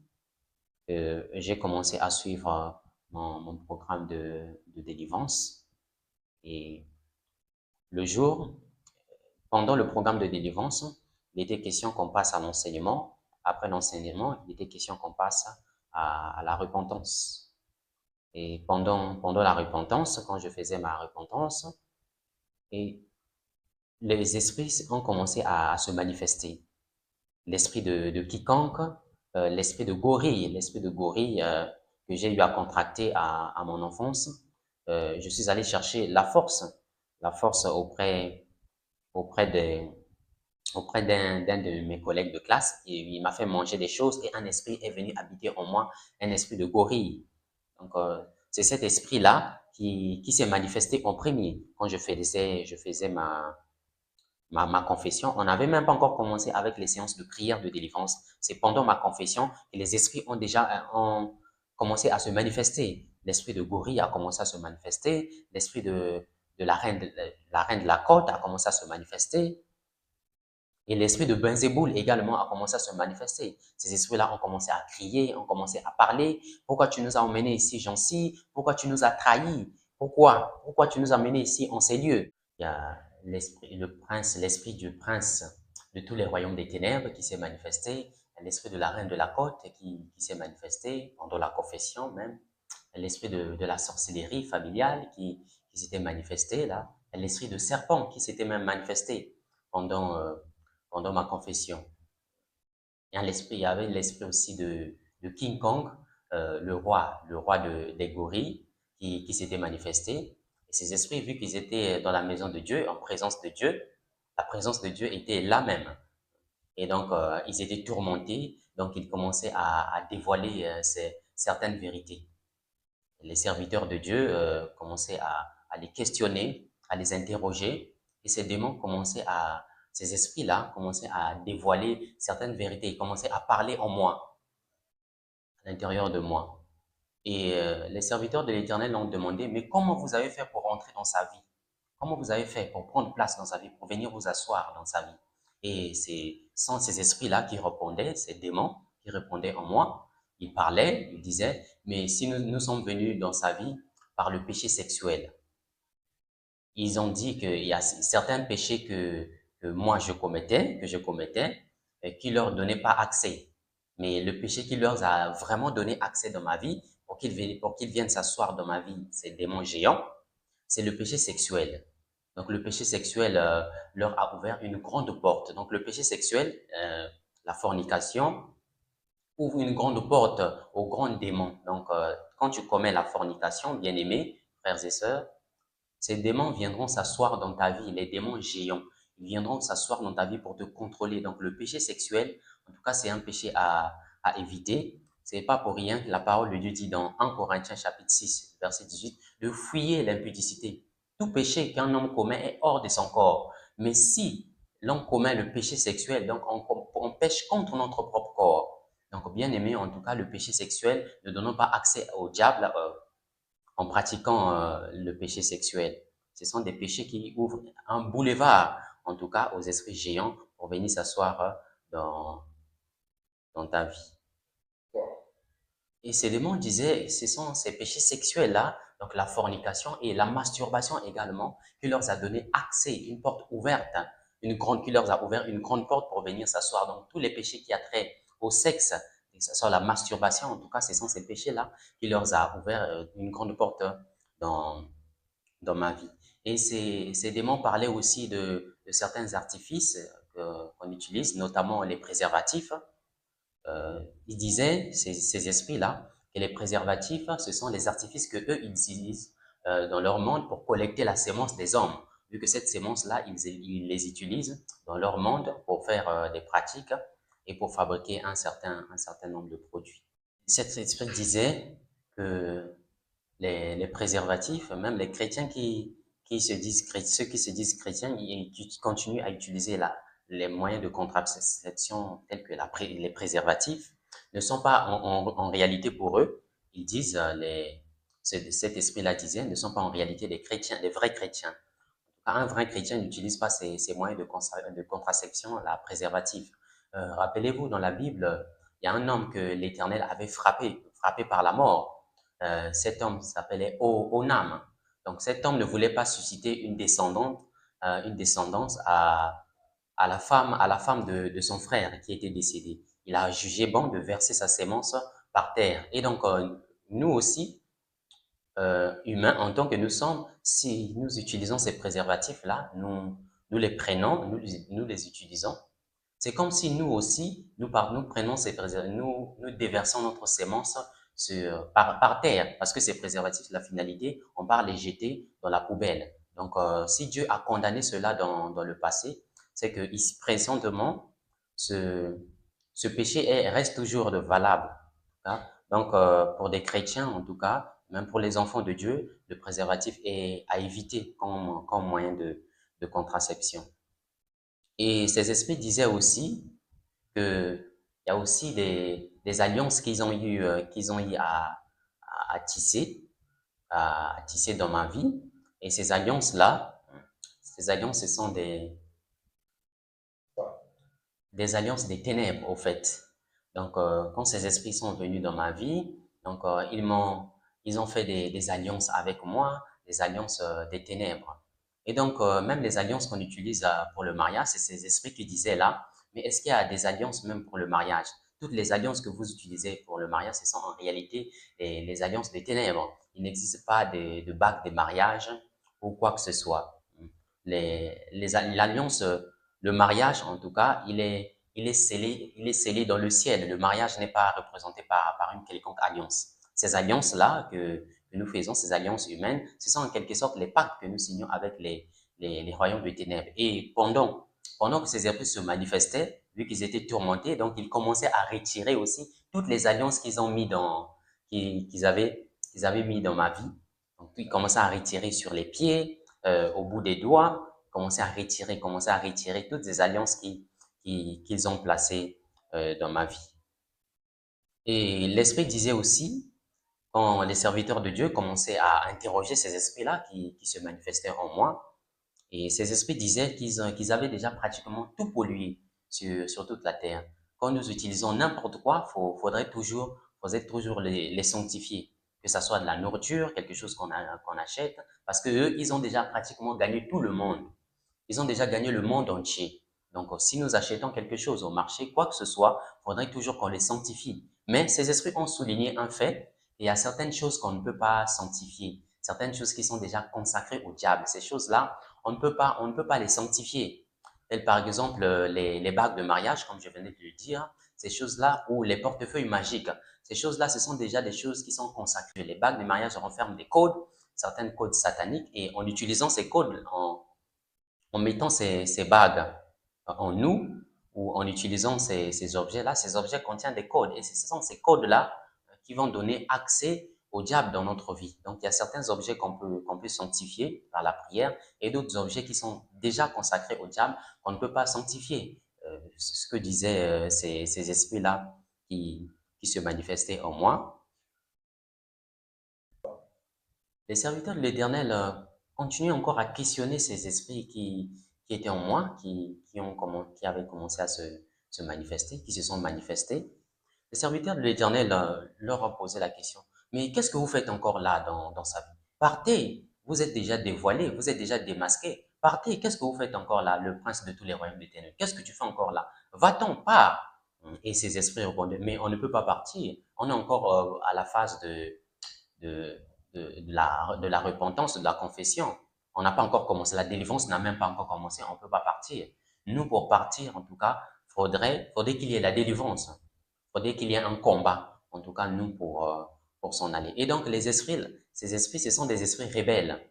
que j'ai commencé à suivre mon programme de délivrance et le jour, pendant le programme de délivrance, il était question qu'on passe à l'enseignement. Après l'enseignement, il était question qu'on passe à la repentance. Et pendant la repentance, quand je faisais ma repentance, et les esprits ont commencé à se manifester. L'esprit de quiconque, l'esprit de gorille que j'ai eu à contracter à mon enfance, je suis allé chercher la force auprès de, auprès d'un de mes collègues de classe et il m'a fait manger des choses et un esprit est venu habiter en moi, un esprit de gorille. Donc, c'est cet esprit-là qui s'est manifesté en premier quand je faisais ma confession, on n'avait même pas encore commencé avec les séances de prière de délivrance. C'est pendant ma confession que les esprits ont déjà ont commencé à se manifester. L'esprit de gorille a commencé à se manifester, l'esprit de la reine de la côte a commencé à se manifester, et l'esprit de Benzéboul également a commencé à se manifester. Ces esprits-là ont commencé à crier, ont commencé à parler. Pourquoi tu nous as emmenés ici, Jancy? Pourquoi tu nous as trahis? Pourquoi? Pourquoi tu nous as menés ici en ces lieux? Il y a l'esprit, le prince, l'esprit du prince de tous les royaumes des ténèbres qui s'est manifesté. L'esprit de la reine de la côte qui s'est manifesté pendant la confession même. L'esprit de la sorcellerie familiale qui s'était manifesté là. L'esprit de serpent qui s'était même manifesté pendant, pendant ma confession. Il y avait l'esprit aussi de King Kong, le roi des gorilles, qui s'était manifesté. Et ces esprits, vu qu'ils étaient dans la maison de Dieu, en présence de Dieu, la présence de Dieu était là même. Et donc, ils étaient tourmentés, donc ils commençaient à dévoiler certaines vérités. Les serviteurs de Dieu commençaient à les questionner, à les interroger, et ces démons commençaient à, ces esprits-là commençaient à dévoiler certaines vérités, ils commençaient à parler en moi, à l'intérieur de moi. Et les serviteurs de l'Éternel ont demandé, mais comment vous avez fait pour entrer dans sa vie? Comment vous avez fait pour prendre place dans sa vie, pour venir vous asseoir dans sa vie? Et sont ces esprits-là qui répondaient, ces démons qui répondaient en moi. Ils parlaient, ils disaient, mais si nous sommes venus dans sa vie par le péché sexuel, ils ont dit qu'il y a certains péchés que moi que je commettais, et qui leur donnaient pas accès. Mais le péché qui leur a vraiment donné accès dans ma vie, pour qu'ils viennent s'asseoir dans ma vie, ces démons géants, c'est le péché sexuel. Donc le péché sexuel leur a ouvert une grande porte. Donc le péché sexuel, la fornication, ouvre une grande porte aux grands démons. Donc quand tu commets la fornication, bien-aimés, frères et sœurs, ces démons viendront s'asseoir dans ta vie, les démons géants. Ils viendront s'asseoir dans ta vie pour te contrôler. Donc le péché sexuel, en tout cas, c'est un péché à éviter. C'est pas pour rien que la parole de Dieu dit dans 1 Corinthiens chapitre 6, verset 18, de fouiller l'impudicité. Tout péché qu'un homme commet est hors de son corps. Mais si l'homme commet le péché sexuel, donc on pêche contre notre propre corps. Donc, bien aimé, en tout cas, le péché sexuel, ne donnons pas accès au diable en pratiquant le péché sexuel. Ce sont des péchés qui ouvrent un boulevard, en tout cas, aux esprits géants pour venir s'asseoir dans ta vie. Et ces démons disaient, ce sont ces péchés sexuels-là, donc la fornication et la masturbation également, qui leur a donné accès, une porte ouverte, qui leur a ouvert une grande porte pour venir s'asseoir. Donc tous les péchés qui a trait au sexe, que ce soit la masturbation, en tout cas, ce sont ces péchés-là qui leur a ouvert une grande porte dans, dans ma vie. Et ces démons parlaient aussi de certains artifices qu'on utilise, notamment les préservatifs. Ils disaient, ces esprits-là, que les préservatifs, ce sont les artifices que eux ils utilisent dans leur monde pour collecter la sémence des hommes. Vu que cette sémence-là, ils les utilisent dans leur monde pour faire des pratiques et pour fabriquer un certain nombre de produits. Cet esprit disait que les préservatifs, même les chrétiens qui se disent ceux qui se disent chrétiens, ils continuent à utiliser les moyens de contraception tels que les préservatifs, ne sont pas en réalité pour eux, ils disent, cet esprit-là disait, ne sont pas en réalité des chrétiens, des vrais chrétiens. Un vrai chrétien n'utilise pas ces moyens de contraception, la préservatif. Rappelez-vous, dans la Bible, il y a un homme que l'Éternel avait frappé par la mort. Cet homme s'appelait Onam. Donc cet homme ne voulait pas susciter une descendance à la femme de son frère qui était décédé. Il a jugé bon de verser sa sémence par terre. Et donc, nous aussi, humains, en tant que nous sommes, si nous utilisons ces préservatifs-là, nous les prenons, nous les utilisons. C'est comme si nous aussi, nous prenons ces préservatifs, nous déversons notre sémence par terre, parce que ces préservatifs, la finalité, on part les jeter dans la poubelle. Donc, si Dieu a condamné cela dans le passé, c'est que ici, présentement, ce, ce péché reste toujours valable. Hein. Donc, pour des chrétiens, en tout cas, même pour les enfants de Dieu, le préservatif est à éviter comme moyen de contraception. Et ces esprits disaient aussi que il y a aussi des alliances qu'ils ont eu à tisser, à tisser dans ma vie. Et ces alliances, ce sont des alliances des ténèbres, au fait. Donc, quand ces esprits sont venus dans ma vie, donc ils ont fait des alliances avec moi, des alliances des ténèbres. Et donc, même les alliances qu'on utilise pour le mariage, c'est ces esprits qui disaient là, mais est-ce qu'il y a des alliances même pour le mariage? Toutes les alliances que vous utilisez pour le mariage, ce sont en réalité les alliances des ténèbres. Il n'existe pas de bague de mariage ou quoi que ce soit. L'alliance, le mariage, en tout cas, il est scellé dans le ciel. Le mariage n'est pas représenté par une quelconque alliance. Ces alliances-là que nous faisons, ces alliances humaines, ce sont en quelque sorte les pactes que nous signons avec les royaumes de ténèbres. Et pendant que ces esprits se manifestaient, vu qu'ils étaient tourmentés, donc ils commençaient à retirer aussi toutes les alliances qu'ils ont mis qu'ils avaient mis dans ma vie. Donc, ils commençaient à retirer sur les pieds, au bout des doigts, commencer à retirer toutes les alliances qu'ils ont placées dans ma vie. Et l'Esprit disait aussi, quand les serviteurs de Dieu commençaient à interroger ces esprits-là qui se manifestaient en moi, et ces esprits disaient qu'ils avaient déjà pratiquement tout pollué sur toute la terre. Quand nous utilisons n'importe quoi, faudrait toujours les sanctifier. Que ce soit de la nourriture, quelque chose qu'on achète, parce que eux, ils ont déjà pratiquement gagné tout le monde. Ils ont déjà gagné le monde entier. Donc, si nous achetons quelque chose au marché, quoi que ce soit, il faudrait toujours qu'on les sanctifie. Mais ces esprits ont souligné un fait, il y a certaines choses qu'on ne peut pas sanctifier, certaines choses qui sont déjà consacrées au diable. Ces choses-là, on ne peut pas les sanctifier. Telles par exemple les bagues de mariage, comme je venais de le dire, ces choses-là, ou les portefeuilles magiques. Ces choses-là, ce sont déjà des choses qui sont consacrées. Les bagues de mariage renferment des codes, certains codes sataniques, et en utilisant ces codes, en mettant ces bagues en nous ou en utilisant ces objets-là, ces objets contiennent des codes et ce sont ces codes-là qui vont donner accès au diable dans notre vie. Donc, il y a certains objets qu'on peut sanctifier par la prière et d'autres objets qui sont déjà consacrés au diable qu'on ne peut pas sanctifier. C'est ce que disaient ces esprits-là qui se manifestaient en moi. Les serviteurs de l'Éternel continuent encore à questionner ces esprits qui étaient en moi, qui avaient commencé à se manifester, qui se sont manifestés. Les serviteurs de l'Éternel leur ont posé la question, mais qu'est-ce que vous faites encore là dans sa vie? Partez, vous êtes déjà dévoilé, vous êtes déjà démasqué. Partez, qu'est-ce que vous faites encore là, le prince de tous les royaumes des ténèbres? Qu'est-ce que tu fais encore là? Va-t'en, pars. Et ces esprits répondaient, mais on ne peut pas partir. On est encore à la phase de, de la repentance, de la confession. On n'a pas encore commencé, la délivrance n'a même pas encore commencé, on ne peut pas partir. Nous, pour partir, en tout cas, faudrait qu'il y ait la délivrance, faudrait qu'il y ait un combat, en tout cas, nous, pour s'en aller. Et donc, ces esprits, ce sont des esprits rebelles.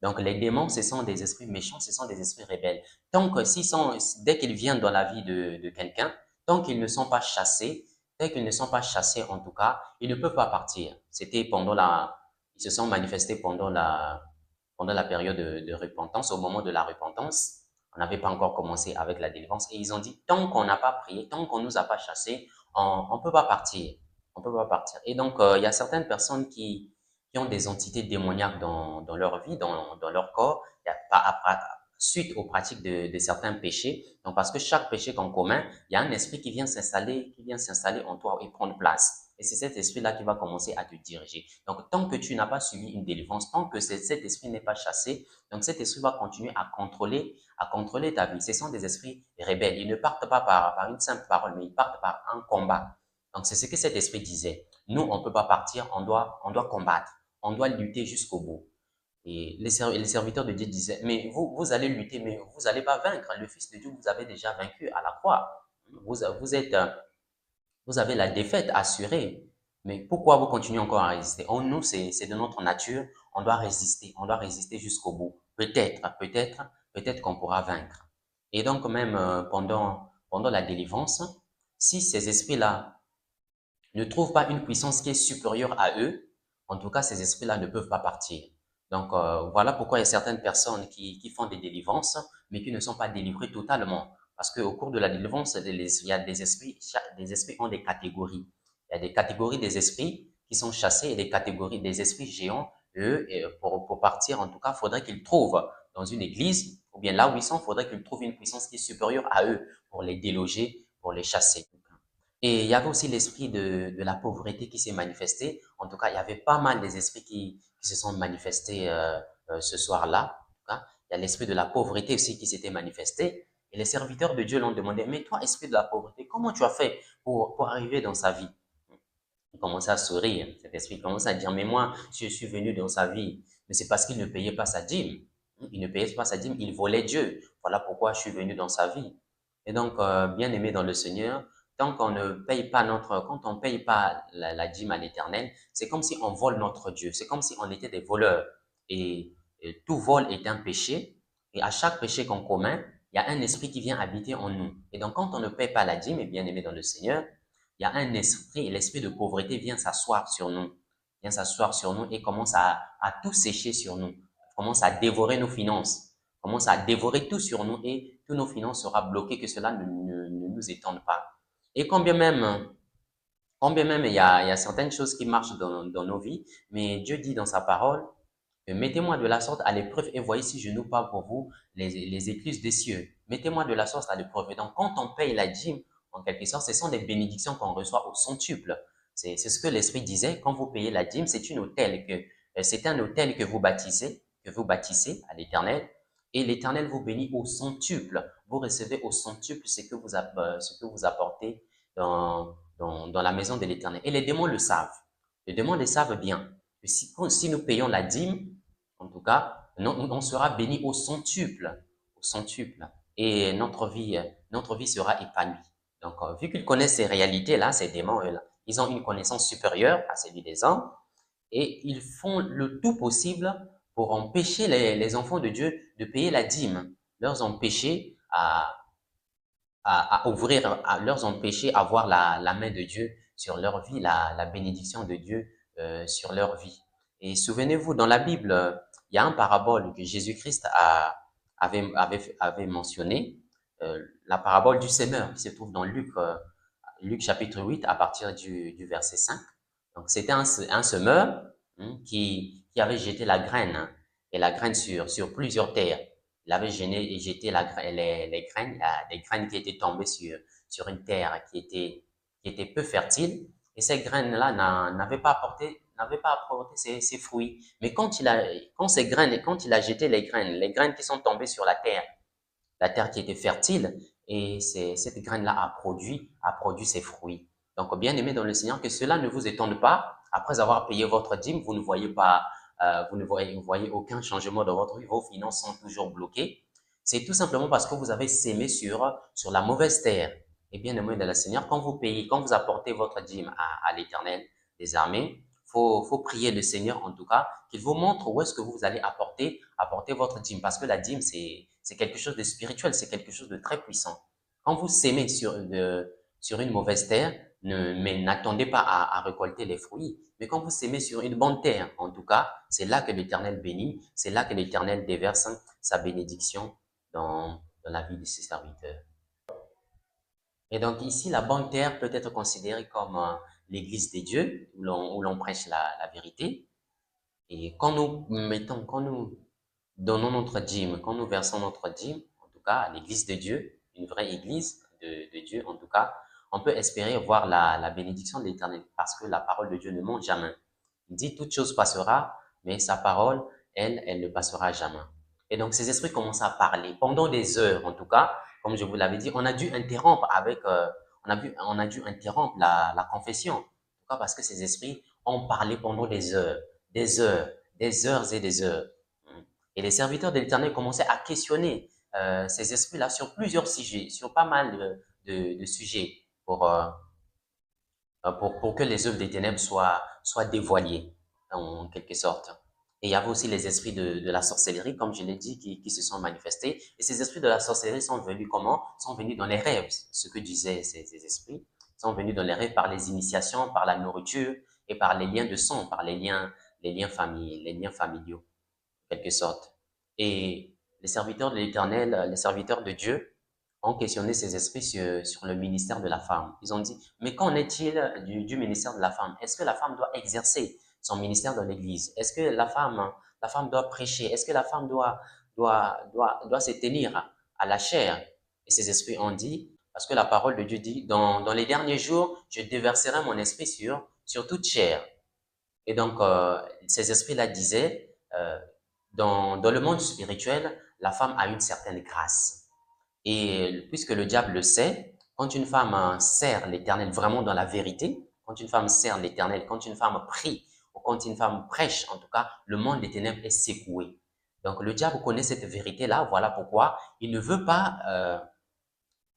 Donc, les démons, ce sont des esprits méchants, ce sont des esprits rebelles. Tant que dès qu'ils viennent dans la vie de quelqu'un, tant qu'ils ne sont pas chassés, dès qu'ils ne sont pas chassés, en tout cas, ils ne peuvent pas partir. Ils se sont manifestés pendant la période de repentance, au moment de la repentance. On n'avait pas encore commencé avec la délivrance et ils ont dit, tant qu'on n'a pas prié, tant qu'on nous a pas chassés, on peut pas partir. On peut pas partir. Et donc, il y a certaines personnes qui ont des entités démoniaques dans leur vie, dans leur corps, il y a suite aux pratiques de certains péchés. Donc, parce que chaque péché qu'on commet, il y a un esprit qui vient s'installer en toi et prendre place. Et c'est cet esprit-là qui va commencer à te diriger. Donc, tant que tu n'as pas suivi une délivrance, tant que cet esprit n'est pas chassé, donc cet esprit va continuer à contrôler ta vie. Ce sont des esprits rebelles. Ils ne partent pas par une simple parole, mais ils partent par un combat. Donc, c'est ce que cet esprit disait. Nous, on ne peut pas partir, on doit combattre, on doit lutter jusqu'au bout. Et les serviteurs de Dieu disaient, mais vous allez lutter, mais vous n'allez pas vaincre. Le Fils de Dieu vous avez déjà vaincu à la croix. Vous êtes, vous avez la défaite assurée. Mais pourquoi vous continuez encore à résister? Nous, c'est de notre nature. On doit résister. On doit résister jusqu'au bout. Peut-être qu'on pourra vaincre. Et donc, même pendant la délivrance, si ces esprits-là ne trouvent pas une puissance qui est supérieure à eux, en tout cas, ces esprits-là ne peuvent pas partir. Donc, voilà pourquoi il y a certaines personnes qui font des délivrances, mais qui ne sont pas délivrées totalement. Parce qu'au cours de la délivrance, il y a des esprits ont des catégories. Il y a des catégories des esprits qui sont chassés et des catégories des esprits géants. Eux, pour partir, en tout cas, il faudrait qu'ils trouvent dans une église, ou bien là où ils sont, il faudrait qu'ils trouvent une puissance qui est supérieure à eux pour les déloger, pour les chasser. Et il y avait aussi l'esprit de la pauvreté qui s'est manifesté. En tout cas, il y avait pas mal des esprits qui se sont manifestés ce soir-là. Il y a l'esprit de la pauvreté aussi qui s'était manifesté. Et les serviteurs de Dieu l'ont demandé, mais toi, esprit de la pauvreté, comment tu as fait pour arriver dans sa vie? Il commençait à sourire, cet esprit commençait à dire, mais moi, je suis venu dans sa vie, mais c'est parce qu'il ne payait pas sa dîme. Il ne payait pas sa dîme, il volait Dieu. Voilà pourquoi je suis venu dans sa vie. Et donc, bien aimé dans le Seigneur, tant qu'on ne paye pas quand on ne paye pas la dîme à l'Éternel, c'est comme si on vole notre Dieu. C'est comme si on était des voleurs. Et tout vol est un péché. Et à chaque péché qu'on commet, il y a un esprit qui vient habiter en nous. Et donc, quand on ne paye pas la dîme, et bien aimé dans le Seigneur, il y a un esprit, et l'esprit de pauvreté vient s'asseoir sur nous, vient s'asseoir sur nous et commence à tout sécher sur nous, commence à dévorer nos finances, commence à dévorer tout sur nous et tous nos finances sera bloquées, que cela ne nous étende pas. Et combien même il y a certaines choses qui marchent dans nos vies, mais Dieu dit dans sa parole, mettez-moi de la sorte à l'épreuve et voyez si je n'ouvre pas pour vous les écluses des cieux. Mettez-moi de la sorte à l'épreuve. Et donc, quand on paye la dîme, en quelque sorte, ce sont des bénédictions qu'on reçoit au centuple. C'est ce que l'Esprit disait. Quand vous payez la dîme, c'est un hôtel que vous bâtissez à l'Éternel. Et l'Éternel vous bénit au centuple. Vous recevez au centuple ce que vous apportez dans la maison de l'Éternel. Et les démons le savent. Les démons le savent bien. Si nous payons la dîme, en tout cas, on sera béni au centuple, au centuple. Et notre vie sera épanouie. Donc, vu qu'ils connaissent ces réalités-là, ces démons-là, ils ont une connaissance supérieure à celle des hommes et ils font le tout possible pour empêcher les enfants de Dieu de payer la dîme, leur empêcher leur empêcher à voir la main de Dieu sur leur vie, la bénédiction de Dieu sur leur vie. Et souvenez-vous, dans la Bible, il y a un parabole que Jésus-Christ avait mentionné, la parabole du semeur qui se trouve dans Luc chapitre 8 à partir du verset 5. Donc, c'était un semeur qui avait jeté la graine, et la graine sur plusieurs terres. Il avait jeté les graines, des graines qui étaient tombées sur une terre qui était peu fertile. Et ces graines-là n'avaient pas apporté ses fruits. Mais quand il a jeté les graines qui sont tombées sur la terre qui était fertile, et cette graine-là a produit ses fruits. Donc, bien aimé dans le Seigneur, que cela ne vous étonne pas. Après avoir payé votre dîme, vous ne voyez pas, vous ne voyez aucun changement dans votre vie, vos finances sont toujours bloquées. C'est tout simplement parce que vous avez sémé sur la mauvaise terre. Et bien aimé dans le Seigneur, quand vous apportez votre dîme à l'Éternel des armées, faut prier le Seigneur en tout cas, qu'il vous montre où est-ce que vous allez apporter votre dîme. Parce que la dîme, c'est quelque chose de spirituel, c'est quelque chose de très puissant. Quand vous sémez sur une mauvaise terre, mais n'attendez pas à récolter les fruits. Mais quand vous sémez sur une bonne terre, en tout cas, c'est là que l'Éternel bénit, c'est là que l'Éternel déverse sa bénédiction dans la vie de ses serviteurs. Et donc ici, la bonne terre peut être considérée comme l'église des dieux, où l'on prêche la vérité. Et quand nous donnons notre dîme, quand nous versons notre dîme, en tout cas à l'église de Dieu, une vraie église de Dieu, en tout cas, on peut espérer voir la bénédiction de l'Éternel parce que la parole de Dieu ne ment jamais. Il dit toute chose passera, mais sa parole, elle ne passera jamais. Et donc ces esprits commencent à parler pendant des heures, en tout cas, comme je vous l'avais dit, on a dû interrompre on a dû interrompre la confession, en tout cas parce que ces esprits ont parlé pendant des heures, des heures, des heures et des heures. Et les serviteurs de l'Éternel commençaient à questionner ces esprits-là sur plusieurs sujets, sur pas mal de sujets pour que les œuvres des ténèbres soient dévoilées, en quelque sorte. Et il y avait aussi les esprits de la sorcellerie, comme je l'ai dit, qui se sont manifestés. Et ces esprits de la sorcellerie sont venus comment? Sont venus dans les rêves, ce que disaient ces esprits. Ils sont venus dans les rêves par les initiations, par la nourriture et par les liens de sang, par les liens familiaux, en quelque sorte. Et les serviteurs de l'Éternel, les serviteurs de Dieu, ont questionné ces esprits sur le ministère de la femme. Ils ont dit, mais qu'en est-il du ministère de la femme? Est-ce que la femme doit exercer son ministère dans l'Église? Est-ce que la femme doit prêcher? Est-ce que la femme doit se tenir à la chair? Et ces esprits ont dit, parce que la parole de Dieu dit, dans les derniers jours, je déverserai mon esprit sur toute chair. Et donc, ces esprits-là disaient, dans le monde spirituel, la femme a une certaine grâce. Et puisque le diable le sait, quand une femme sert l'Éternel vraiment dans la vérité, quand une femme sert l'Éternel, quand une femme prie, ou quand une femme prêche, en tout cas, le monde des ténèbres est secoué. Donc le diable connaît cette vérité-là, voilà pourquoi il ne veut pas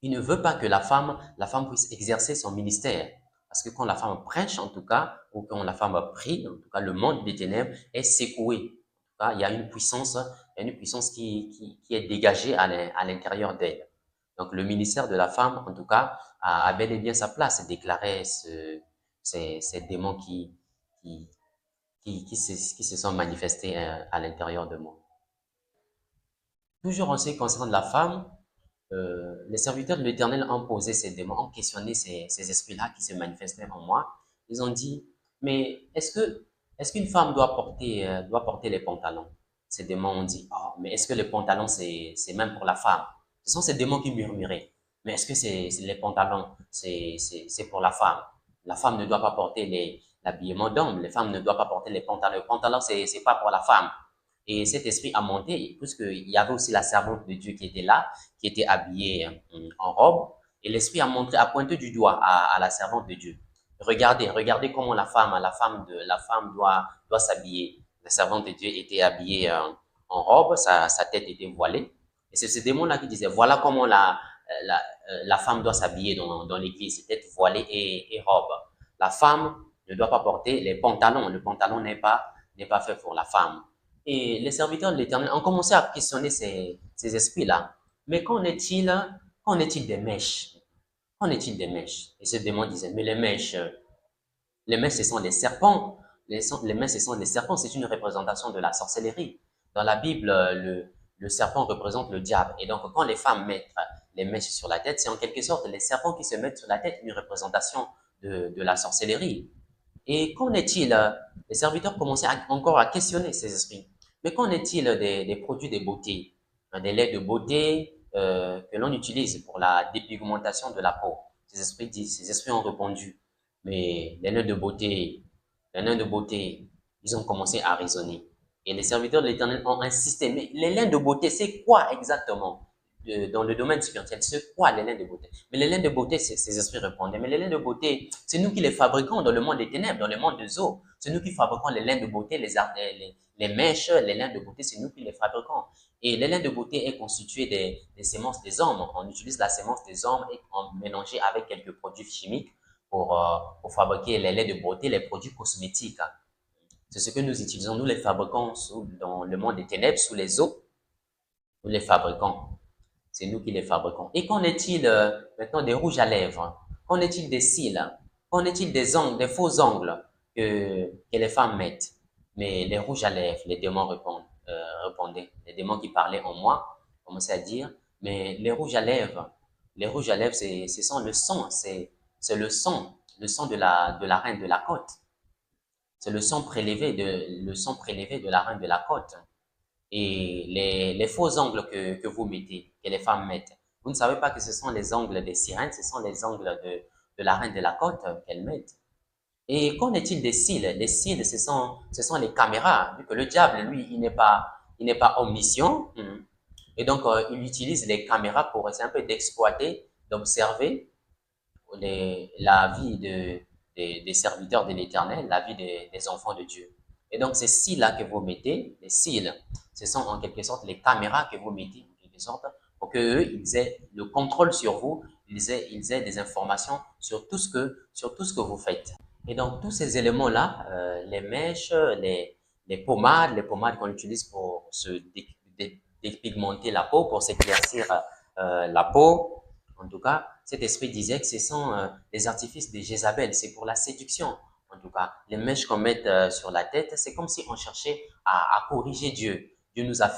que la femme puisse exercer son ministère. Parce que quand la femme prêche, en tout cas, ou quand la femme prie, en tout cas, le monde des ténèbres est secoué. En tout cas, il y a une puissance, qui est dégagée à l'intérieur d'elle. Donc, le ministère de la femme, en tout cas, a bel et bien sa place, déclarait ces démons qui, qui se sont manifestés à l'intérieur de moi. Toujours en ce qui concerne la femme, les serviteurs de l'Éternel ont posé ces démons, ont questionné ces esprits-là qui se manifestaient en moi. Ils ont dit, mais est-ce qu'une femme doit porter les pantalons? Ces démons ont dit, oh, mais est-ce que les pantalons, c'est même pour la femme? Ce sont ces démons qui murmuraient. Mais est-ce que les pantalons, c'est pour la femme? La femme ne doit pas porter l'habillement d'homme. Les femmes ne doivent pas porter les pantalons. Le pantalon, c'est pas pour la femme. Et cet esprit a monté, puisqu'il y avait aussi la servante de Dieu qui était là, qui était habillée en robe. Et l'esprit a pointé du doigt à la servante de Dieu. Regardez comment la femme doit s'habiller. La servante de Dieu était habillée en robe, sa tête était voilée. Et c'est ce démon-là qui disait, voilà comment la femme doit s'habiller dans l'église, tête voilée et robe. La femme ne doit pas porter les pantalons. Le pantalon n'est pas fait pour la femme. Et les serviteurs de l'Éternel ont commencé à questionner ces esprits-là. Mais qu'en est-il des mèches? Qu'en est-il des mèches? Et ce démon disait, mais les mèches, ce sont les serpents. Les mèches, ce sont les serpents. C'est une représentation de la sorcellerie. Dans la Bible, le serpent représente le diable. Et donc, quand les femmes mettent les mèches sur la tête, c'est en quelque sorte les serpents qui se mettent sur la tête, une représentation de la sorcellerie. Et qu'en est-il? Les serviteurs commençaient encore à questionner ces esprits. Mais qu'en est-il des produits de beauté, des laits de beauté que l'on utilise pour la dépigmentation de la peau? Ces esprits ont répondu, mais les laits de beauté, ils ont commencé à raisonner. Et les serviteurs de l'Éternel ont insisté, mais les laits de beauté, c'est quoi exactement? Dans le domaine spirituel, c'est quoi les lains de beauté? Mais les lains de beauté, ces esprits répondaient, mais les lains de beauté, c'est nous qui les fabriquons dans le monde des ténèbres, dans le monde des eaux. C'est nous qui fabriquons les lains de beauté, les mèches, les lains de beauté, c'est nous qui les fabriquons. Et les lains de beauté est constitué des semences des hommes. On utilise la semence des hommes et on mélange avec quelques produits chimiques pour fabriquer les laits de beauté, les produits cosmétiques. C'est ce que nous utilisons. Nous les fabriquons dans le monde des ténèbres, sous les eaux. Nous les fabriquons. C'est nous qui les fabriquons. Et qu'en est-il maintenant des rouges à lèvres? Qu'en est-il des cils? Qu'en est-il des ongles, des faux ongles que les femmes mettent? Mais les rouges à lèvres, les démons répondaient. Les démons qui parlaient en moi commençaient à dire, mais les rouges à lèvres, ce sont le sang, c'est le sang de la reine de la côte. C'est le sang prélevé de la reine de la côte. Et les faux ongles que vous mettez, que les femmes mettent, vous ne savez pas que ce sont les ongles des sirènes, ce sont les ongles de la reine de la côte qu'elles mettent. Et qu'en est-il des cils? Les cils, ce sont les caméras, vu que le diable, lui, il n'est pas omniscient. Et donc, il utilise les caméras pour essayer un peu d'exploiter, d'observer la vie des serviteurs de l'Éternel, la vie des enfants de Dieu. Et donc, ces cils-là que vous mettez, les cils, ce sont en quelque sorte les caméras que vous mettez, en quelque sorte, pour qu'eux, ils aient le contrôle sur vous, ils aient des informations sur tout ce que vous faites. Et donc, tous ces éléments-là, les mèches, les pommades qu'on utilise pour se dépigmenter la peau, pour s'éclaircir la peau, en tout cas, cet esprit disait que ce sont des artifices de Jézabel, c'est pour la séduction. En tout cas, les mèches qu'on met sur la tête, c'est comme si on cherchait à corriger Dieu. Dieu nous a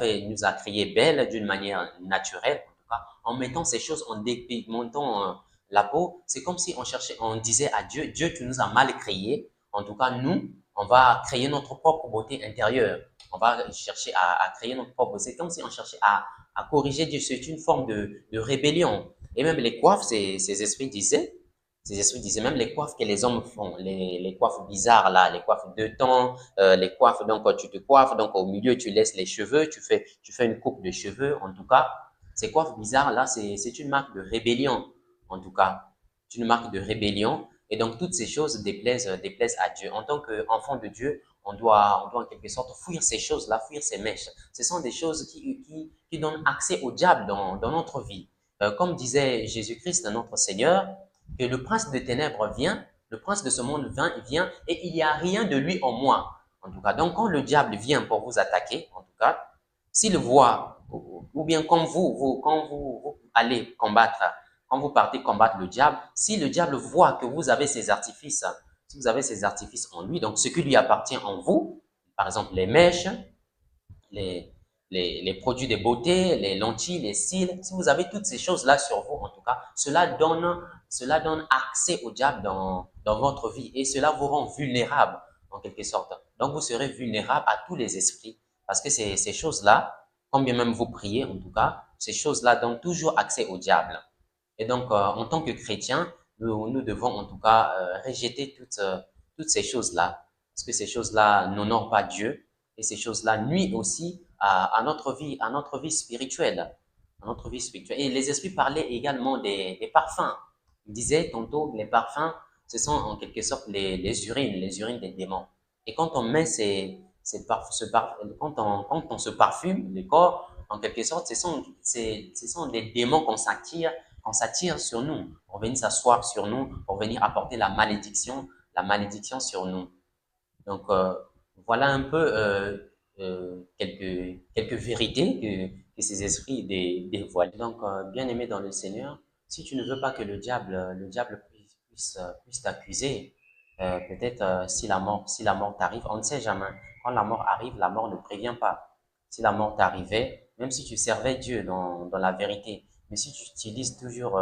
créés belles d'une manière naturelle, cas, en mettant ces choses, en dépigmentant la peau, c'est comme si on disait à Dieu, Dieu, tu nous as mal créés. En tout cas, nous, on va créer notre propre beauté intérieure. On va chercher à créer notre propre beauté. C'est comme si on cherchait à corriger Dieu. C'est une forme de rébellion. Et même les coiffes, ces esprits disaient même les coiffes que les hommes font, les coiffes bizarres là, les coiffes de temps, les coiffes, donc tu te coiffes, donc au milieu tu laisses les cheveux, tu fais une coupe de cheveux. En tout cas, ces coiffes bizarres là, c'est une marque de rébellion. En tout cas, c'est une marque de rébellion. Et donc toutes ces choses déplaisent à Dieu. En tant qu'enfant de Dieu, on doit en quelque sorte fuir ces choses-là, fuir ces mèches. Ce sont des choses qui donnent accès au diable dans notre vie. Comme disait Jésus-Christ, notre Seigneur, que le prince de ténèbres vient, le prince de ce monde vient et il n'y a rien de lui en moi. En tout cas, donc quand le diable vient pour vous attaquer, en tout cas, s'il voit, ou bien quand vous allez combattre, quand vous partez combattre le diable, si le diable voit que vous avez ces artifices, si vous avez ces artifices en lui, donc ce qui lui appartient en vous, par exemple les mèches, les, les produits de beauté, les lentilles, les cils, si vous avez toutes ces choses-là sur vous, en tout cas, cela donne accès au diable dans votre vie et cela vous rend vulnérable en quelque sorte. Donc, vous serez vulnérable à tous les esprits parce que ces choses-là, quand bien même vous priez, en tout cas, ces choses-là donnent toujours accès au diable. Et donc, en tant que chrétien, nous devons en tout cas rejeter toutes ces choses-là parce que ces choses-là n'honorent pas Dieu et ces choses-là nuisent aussi à notre vie spirituelle. À notre vie spirituelle. Et les esprits parlaient également des parfums. Ils disaient tantôt les parfums, ce sont en quelque sorte les urines des démons. Et quand on met quand on se parfume le corps, en quelque sorte, ce sont des démons qu'on s'attire sur nous, pour venir s'asseoir sur nous, pour venir apporter la malédiction sur nous. Donc, voilà un peu quelques vérités que ces esprits dévoilent. Donc, bien aimé dans le Seigneur, si tu ne veux pas que le diable puisse t'accuser, peut-être si la mort t'arrive, on ne sait jamais. Quand la mort arrive, la mort ne prévient pas. Si la mort t'arrivait, même si tu servais Dieu dans la vérité, mais si tu utilises toujours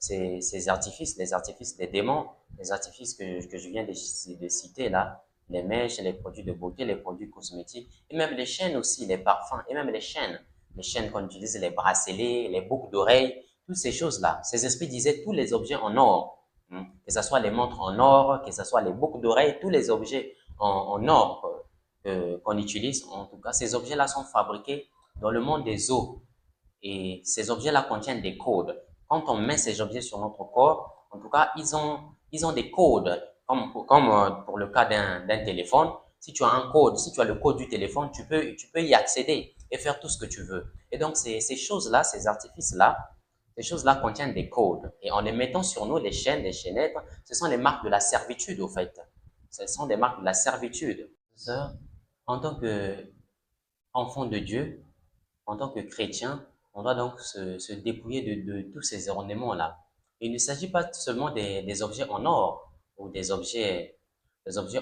ces artifices, les artifices des démons, les artifices que je viens de citer là, les mèches, les produits de beauté, les produits cosmétiques, et même les chaînes aussi, les parfums, et même les chaînes qu'on utilise, les bracelets, les boucles d'oreilles, toutes ces choses-là. Ces esprits disaient tous les objets en or, que ce soit les montres en or, que ce soit les boucles d'oreilles, tous les objets en or qu'on utilise, en tout cas, ces objets-là sont fabriqués dans le monde des eaux. Et ces objets-là contiennent des codes. Quand on met ces objets sur notre corps, en tout cas, ils ont des codes. Comme pour le cas d'un téléphone, si tu as un code, si tu as le code du téléphone, tu peux y accéder et faire tout ce que tu veux. Et donc, ces choses-là, ces artifices-là, ces choses-là contiennent des codes. Et en les mettant sur nous, les chaînes, les chaînettes, ce sont les marques de la servitude, au fait. Ce sont des marques de la servitude. En tant qu'enfant de Dieu, en tant que chrétien, on doit donc se dépouiller de tous ces ornements-là. Il ne s'agit pas seulement des objets en or ou des objets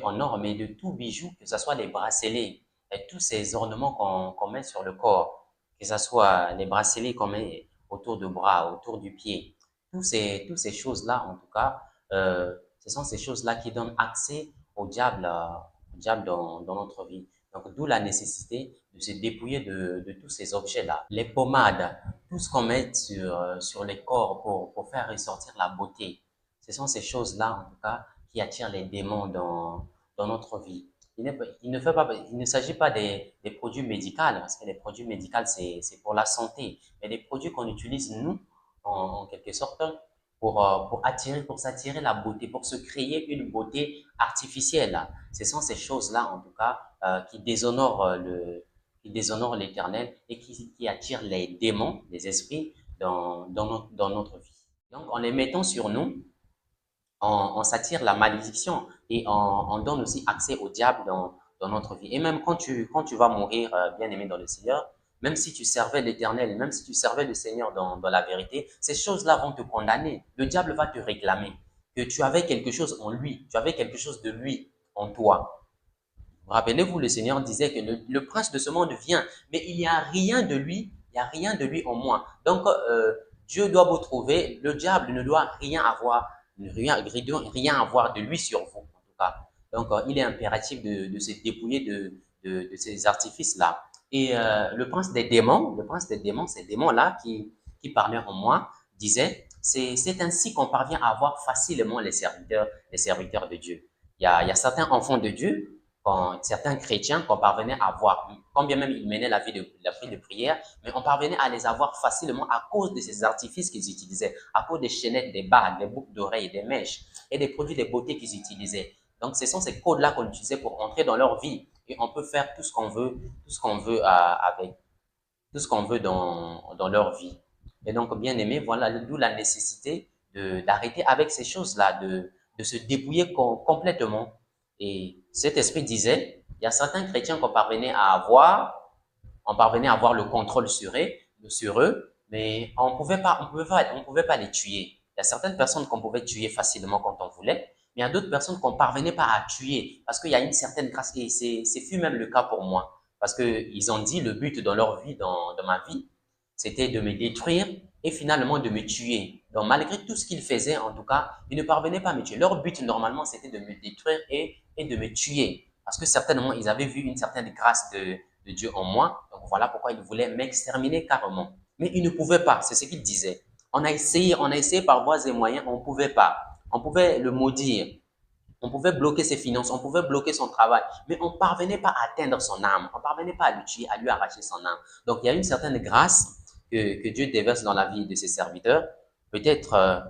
en or, mais de tout bijou, que ce soit les bracelets et tous ces ornements qu'on met sur le corps, que ce soit les bracelets qu'on met autour du bras, autour du pied. Toutes ces choses-là, en tout cas, ce sont ces choses-là qui donnent accès au diable dans notre vie. Donc, d'où la nécessité de se dépouiller de tous ces objets-là. Les pommades, tout ce qu'on met sur les corps pour faire ressortir la beauté. Ce sont ces choses-là, en tout cas, qui attirent les démons dans notre vie. Il ne s'agit pas des produits médicaux, parce que les produits médicaux, c'est pour la santé, mais des produits qu'on utilise, nous, en quelque sorte, pour s'attirer la beauté, pour se créer une beauté artificielle. Ce sont ces choses-là, en tout cas, qui déshonorent l'Éternel et qui attirent les démons, les esprits dans notre vie. Donc, en les mettant sur nous, on s'attire la malédiction et on donne aussi accès au diable dans notre vie. Et même quand tu vas mourir, bien aimé dans le Seigneur, même si tu servais l'Éternel, même si tu servais le Seigneur dans la vérité, ces choses-là vont te condamner. Le diable va te réclamer que tu avais quelque chose en lui, tu avais quelque chose de lui en toi. Rappelez-vous, le Seigneur disait que le prince de ce monde vient, mais il n'y a rien de lui, il Il n'y a rien de lui en moi. Donc, Dieu doit vous trouver. Le diable ne doit rien avoir, rien avoir de lui sur vous, en tout cas. Donc, il est impératif de se dépouiller de ces artifices-là. Et le prince des démons, ces démons-là qui parlaient en moi, disait, c'est ainsi qu'on parvient à avoir facilement les serviteurs de Dieu. Il y a certains enfants de Dieu, certains chrétiens qu'on parvenait à voir, quand bien même ils menaient la vie de prière, mais on parvenait à les avoir facilement à cause de ces artifices qu'ils utilisaient, à cause des chaînettes, des bagues, des boucles d'oreilles, des mèches et des produits de beauté qu'ils utilisaient. Donc, ce sont ces codes-là qu'on utilisait pour entrer dans leur vie et on peut faire tout ce qu'on veut, avec, tout ce qu'on veut dans leur vie. Et donc, bien aimé, voilà d'où la nécessité d'arrêter avec ces choses-là, de se dépouiller complètement. Et cet esprit disait, il y a certains chrétiens on parvenait à avoir le contrôle sur eux, mais on pouvait pas les tuer. Il y a certaines personnes qu'on pouvait tuer facilement quand on voulait, mais il y a d'autres personnes qu'on parvenait pas à tuer parce qu'il y a une certaine grâce. Et c'est fut même le cas pour moi. Parce qu'ils ont dit le but dans leur vie, dans ma vie, c'était de me détruire et finalement de me tuer. Donc, malgré tout ce qu'ils faisaient, en tout cas, ils ne parvenaient pas à me tuer. Leur but, normalement, c'était de me détruire et de me tuer. Parce que certainement, ils avaient vu une certaine grâce de Dieu en moi. Donc, voilà pourquoi ils voulaient m'exterminer carrément. Mais ils ne pouvaient pas, c'est ce qu'ils disaient. On a essayé par voies et moyens, on ne pouvait pas. On pouvait le maudire, on pouvait bloquer ses finances, on pouvait bloquer son travail, mais on ne parvenait pas à atteindre son âme, on ne parvenait pas à le tuer, à lui arracher son âme. Donc, il y a une certaine grâce que Dieu déverse dans la vie de ses serviteurs, peut-être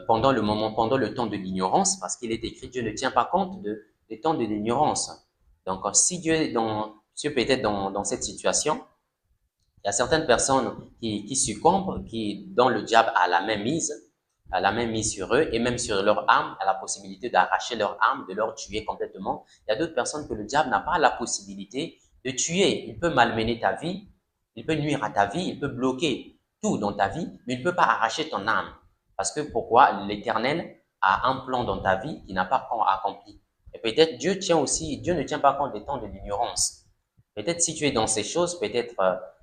pendant le temps de l'ignorance, parce qu'il est écrit, Dieu ne tient pas compte des temps de l'ignorance. Donc, si Dieu peut être dans cette situation, il y a certaines personnes qui succombent, dont le diable a la main mise, sur eux et même sur leur âme, a la possibilité d'arracher leur âme, de leur tuer complètement. Il y a d'autres personnes que le diable n'a pas la possibilité de tuer. Il peut malmener ta vie, il peut nuire à ta vie, il peut bloquer tout dans ta vie, mais il ne peut pas arracher ton âme. Parce que pourquoi? L'Éternel a un plan dans ta vie qui n'a pas encore accompli. Et peut-être Dieu ne tient pas compte des temps de l'ignorance. Peut-être si tu es dans ces choses, peut-être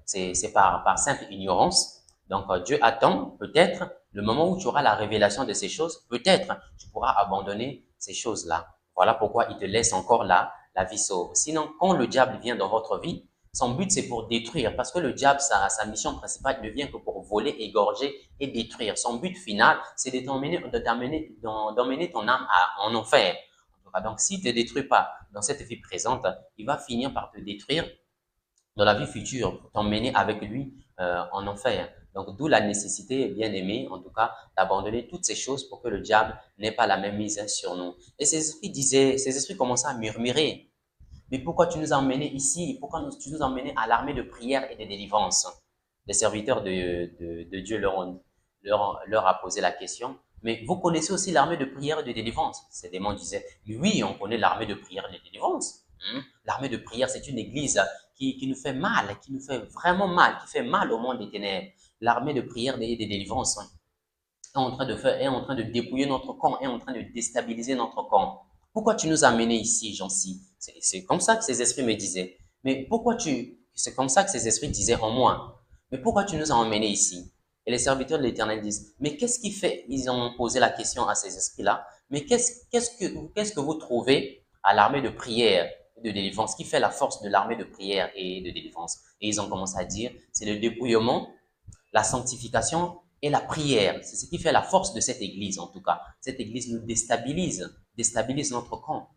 c'est par simple ignorance. Donc Dieu attend peut-être le moment où tu auras la révélation de ces choses, peut-être tu pourras abandonner ces choses-là. Voilà pourquoi il te laisse encore là la vie sauve. Sinon, quand le diable vient dans votre vie, son but c'est pour détruire, parce que le diable, sa mission principale ne vient que pour voler, égorger et détruire. Son but final, c'est d'emmener ton âme en enfer. Donc, s'il ne te détruit pas dans cette vie présente, il va finir par te détruire dans la vie future, pour t'emmener avec lui en enfer. Donc, d'où la nécessité, bien aimé, en tout cas, d'abandonner toutes ces choses pour que le diable n'ait pas la même mise sur nous. Et ces esprits commençaient à murmurer. Mais pourquoi tu nous as emmenés ici? Pourquoi tu nous as emmenés à l'armée de prière et de délivrance? Les serviteurs de Dieu leur a posé la question. Mais vous connaissez aussi l'armée de prière et de délivrance? Ces démons disaient, oui, on connaît l'armée de prière et de délivrance. L'armée de prière, c'est une église qui nous fait mal, qui nous fait vraiment mal, qui fait mal au monde des ténèbres. L'armée de prière et de délivrance est en train de dépouiller notre camp, est en train de déstabiliser notre camp. Pourquoi tu nous as menés ici, Jean-ci? C'est comme ça que ces esprits me disaient. Mais c'est comme ça que ces esprits disaient en moi. Mais pourquoi tu nous as emmenés ici? Et les serviteurs de l'Éternel disent, mais qu'est-ce qui fait? Ils ont posé la question à ces esprits-là. Mais qu'est-ce que vous trouvez à l'armée de prière et de délivrance? Qui fait la force de l'armée de prière et de délivrance? Et ils ont commencé à dire, c'est le dépouillement, la sanctification et la prière. C'est ce qui fait la force de cette église, en tout cas. Cette église nous déstabilise notre camp.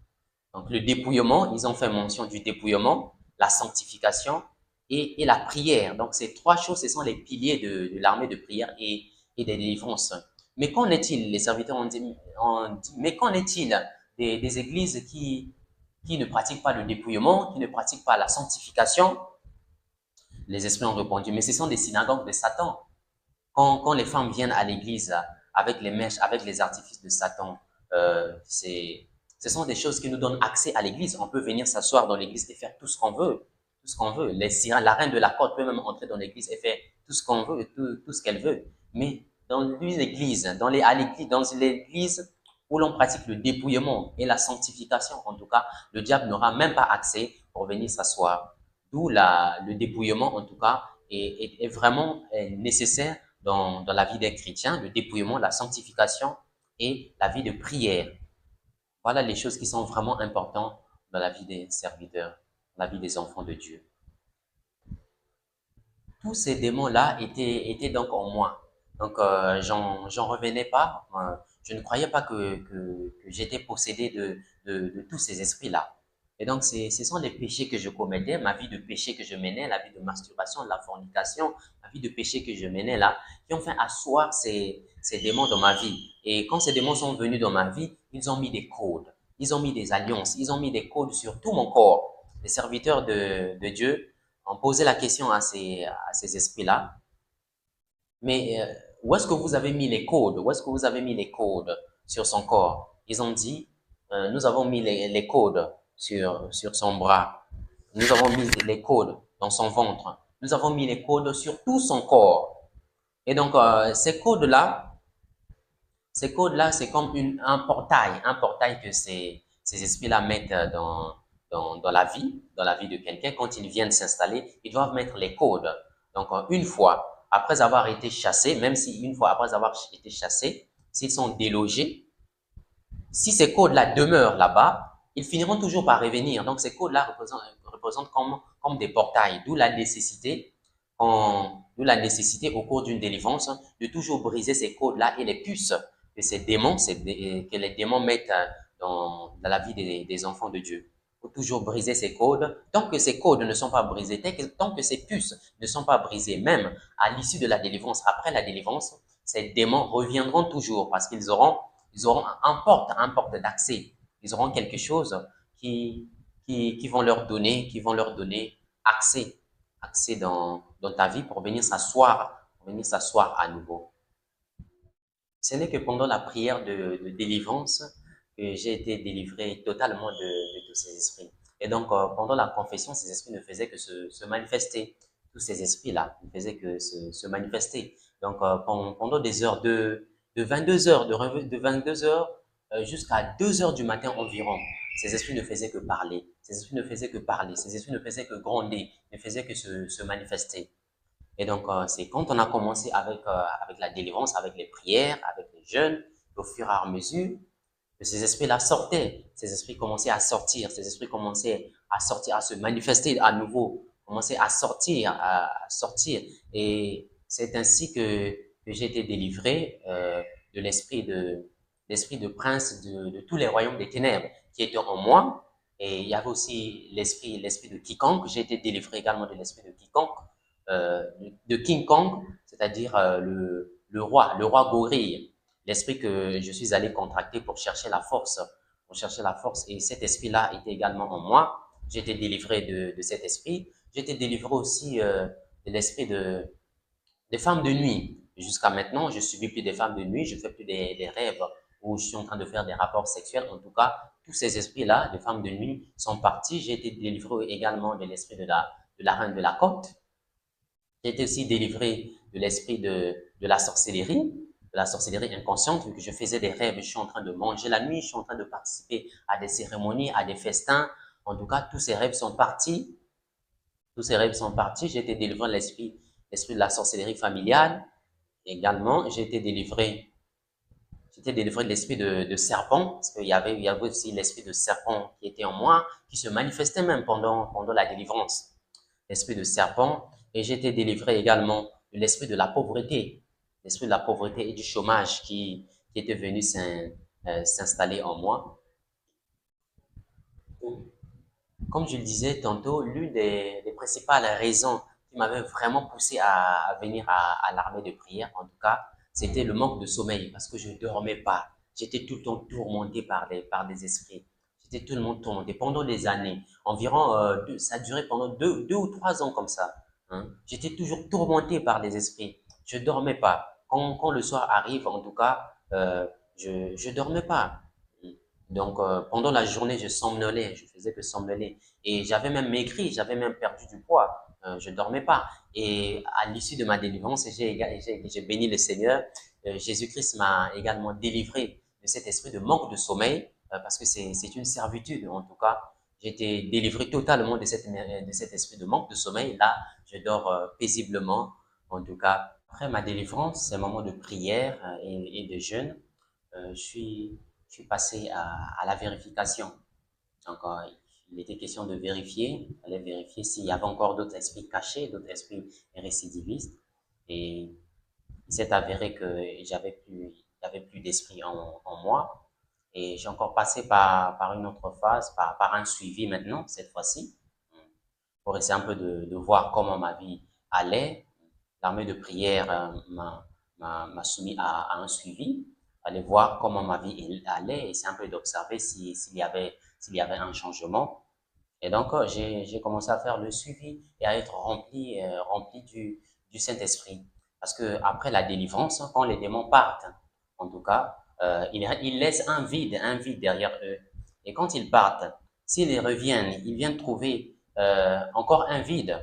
Donc, le dépouillement, ils ont fait mention du dépouillement, la sanctification et la prière. Donc, ces trois choses, ce sont les piliers de l'armée de prière et des délivrances. Mais qu'en est-il? Les serviteurs ont dit, mais qu'en est-il des églises qui ne pratiquent pas le dépouillement, qui ne pratiquent pas la sanctification? Les esprits ont répondu, mais ce sont des synagogues de Satan. Quand les femmes viennent à l'église avec les mèches, avec les artifices de Satan, ce sont des choses qui nous donnent accès à l'église. On peut venir s'asseoir dans l'église et faire tout ce qu'on veut. Tout ce qu'on veut. La reine de la côte peut même entrer dans l'église et faire tout ce qu'on veut, tout ce qu'elle veut. Mais dans l'église, dans l'église où l'on pratique le dépouillement et la sanctification, en tout cas, le diable n'aura même pas accès pour venir s'asseoir. D'où le dépouillement, en tout cas, est vraiment nécessaire dans la vie des chrétiens, le dépouillement, la sanctification et la vie de prière. Voilà les choses qui sont vraiment importantes dans la vie des serviteurs, dans la vie des enfants de Dieu. Tous ces démons-là étaient donc en moi. Donc, j'en revenais pas. Je ne croyais pas que j'étais possédé de tous ces esprits-là. Et donc, ce sont les péchés que je commettais, ma vie de péché que je menais, la vie de masturbation, de la fornication, la vie de péché que je menais là, qui ont fait asseoir ces démons dans ma vie. Et quand ces démons sont venus dans ma vie, ils ont mis des codes, ils ont mis des alliances, ils ont mis des codes sur tout mon corps. Les serviteurs de Dieu ont posé la question à ces esprits-là, mais où est-ce que vous avez mis les codes? Où est-ce que vous avez mis les codes sur son corps? Ils ont dit, nous avons mis les codes sur son bras. Nous avons mis les codes dans son ventre. Nous avons mis les codes sur tout son corps. Et donc, ces codes-là, c'est comme un portail que ces esprits-là mettent dans la vie de quelqu'un. Quand ils viennent s'installer, ils doivent mettre les codes. Donc, une fois, après avoir été chassés, même si une fois après avoir été chassés, s'ils sont délogés, si ces codes-là demeurent là-bas, ils finiront toujours par revenir. Donc, ces codes-là représentent comme des portails, d'où la nécessité au cours d'une délivrance de toujours briser ces codes-là et les puces que que les démons mettent dans la vie des enfants de Dieu. Il faut toujours briser ces codes. Tant que ces codes ne sont pas brisés, tant que ces puces ne sont pas brisées, même à l'issue de la délivrance, après la délivrance, ces démons reviendront toujours parce qu'ils auront un porte d'accès. Ils auront quelque chose qui vont leur donner accès dans ta vie pour venir s'asseoir à nouveau. Ce n'est que pendant la prière de délivrance que j'ai été délivré totalement de tous ces esprits. Et donc, pendant la confession, ces esprits ne faisaient que se manifester. Tous ces esprits-là ne faisaient que se manifester. Donc, pendant des heures de 22 heures, de 22 heures jusqu'à 2 heures du matin environ, ces esprits ne faisaient que parler. Ces esprits ne faisaient que parler. Ces esprits ne faisaient que gronder, ne faisaient que se manifester. Et donc, c'est quand on a commencé avec la délivrance, avec les prières, avec les jeûnes, au fur et à mesure, que ces esprits-là sortaient. Ces esprits commençaient à sortir. Ces esprits commençaient à sortir, à se manifester à nouveau, commençaient à sortir. Et c'est ainsi que j'ai été délivré de l'esprit de prince de tous les royaumes des ténèbres qui étaient en moi. Et il y avait aussi l'esprit de quiconque. J'ai été délivré également de l'esprit de quiconque de King Kong, c'est-à-dire le roi gorille, l'esprit que je suis allé contracter pour chercher la force, et cet esprit-là était également en moi. J'ai été délivré de cet esprit. J'ai été délivré aussi de l'esprit des femmes de nuit. Jusqu'à maintenant, je ne subis plus des femmes de nuit, je ne fais plus des rêves où je suis en train de faire des rapports sexuels. En tout cas, tous ces esprits-là, des femmes de nuit, sont partis. J'ai été délivré également de l'esprit de la reine de la côte. J'ai été aussi délivré de l'esprit de la sorcellerie inconsciente, vu que je faisais des rêves, je suis en train de manger la nuit, je suis en train de participer à des cérémonies, à des festins. En tout cas, tous ces rêves sont partis. Tous ces rêves sont partis. J'ai été délivré de l'esprit de la sorcellerie familiale. Également, j'ai été délivré de l'esprit de serpent, parce qu'il y avait aussi l'esprit de serpent qui était en moi, qui se manifestait même pendant la délivrance. L'esprit de serpent. Et j'ai été délivré également de l'esprit de la pauvreté et du chômage qui était venu s'installer en moi. Comme je le disais tantôt, l'une des principales raisons qui m'avait vraiment poussé à venir à l'armée de prière, en tout cas, c'était le manque de sommeil parce que je ne dormais pas. J'étais tout le temps tourmenté par des esprits. J'étais tout le monde tourmenté pendant des années. Environ, ça a duré pendant deux ou 3 ans comme ça. Hein. J'étais toujours tourmenté par des esprits. Je dormais pas. Quand le soir arrive, en tout cas, je dormais pas. Donc, pendant la journée, je somnolais, je faisais que somnoler. Et j'avais même maigri, j'avais même perdu du poids. Je dormais pas. Et à l'issue de ma délivrance, j'ai béni le Seigneur. Jésus-Christ m'a également délivré de cet esprit de manque de sommeil, parce que c'est une servitude, en tout cas. J'étais délivré totalement de cet esprit de manque de sommeil. Là, je dors paisiblement. En tout cas, après ma délivrance, ces moments de prière et de jeûne, je suis passé à la vérification. Donc, il était question de vérifier, aller vérifier s'il y avait encore d'autres esprits cachés, d'autres esprits récidivistes. Et il s'est avéré que j'avais plus d'esprit en moi. Et j'ai encore passé par une autre phase, par un suivi maintenant, cette fois-ci, pour essayer un peu de voir comment ma vie allait. L'armée de prière m'a soumis à un suivi, aller voir comment ma vie allait, essayer un peu d'observer s'il y avait un changement. Et donc, j'ai commencé à faire le suivi et à être rempli du Saint-Esprit. Parce que après la délivrance, quand les démons partent, en tout cas, ils laissent un vide derrière eux. Et quand ils partent, s'ils reviennent, ils viennent trouver encore un vide,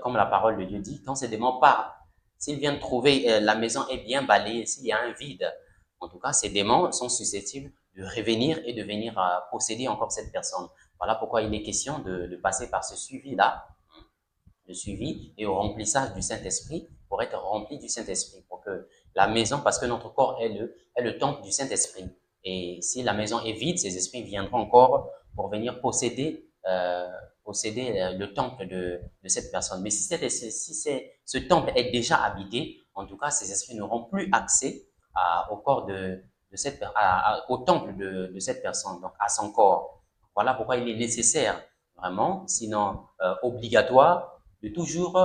comme la parole de Dieu dit. Quand ces démons partent, s'ils viennent trouver la maison est bien balayée, s'il y a un vide, en tout cas, ces démons sont susceptibles de revenir et de venir posséder encore cette personne. Voilà pourquoi il est question de passer par ce suivi-là, le suivi et au remplissage du Saint-Esprit pour être rempli du Saint-Esprit, pour que la maison, parce que notre corps est le temple du Saint-Esprit. Et si la maison est vide, ces esprits viendront encore pour venir posséder le temple de cette personne. Mais si ce temple est déjà habité, en tout cas, ces esprits n'auront plus accès au corps au temple de cette personne, donc à son corps. Voilà pourquoi il est nécessaire, vraiment, sinon obligatoire, de toujours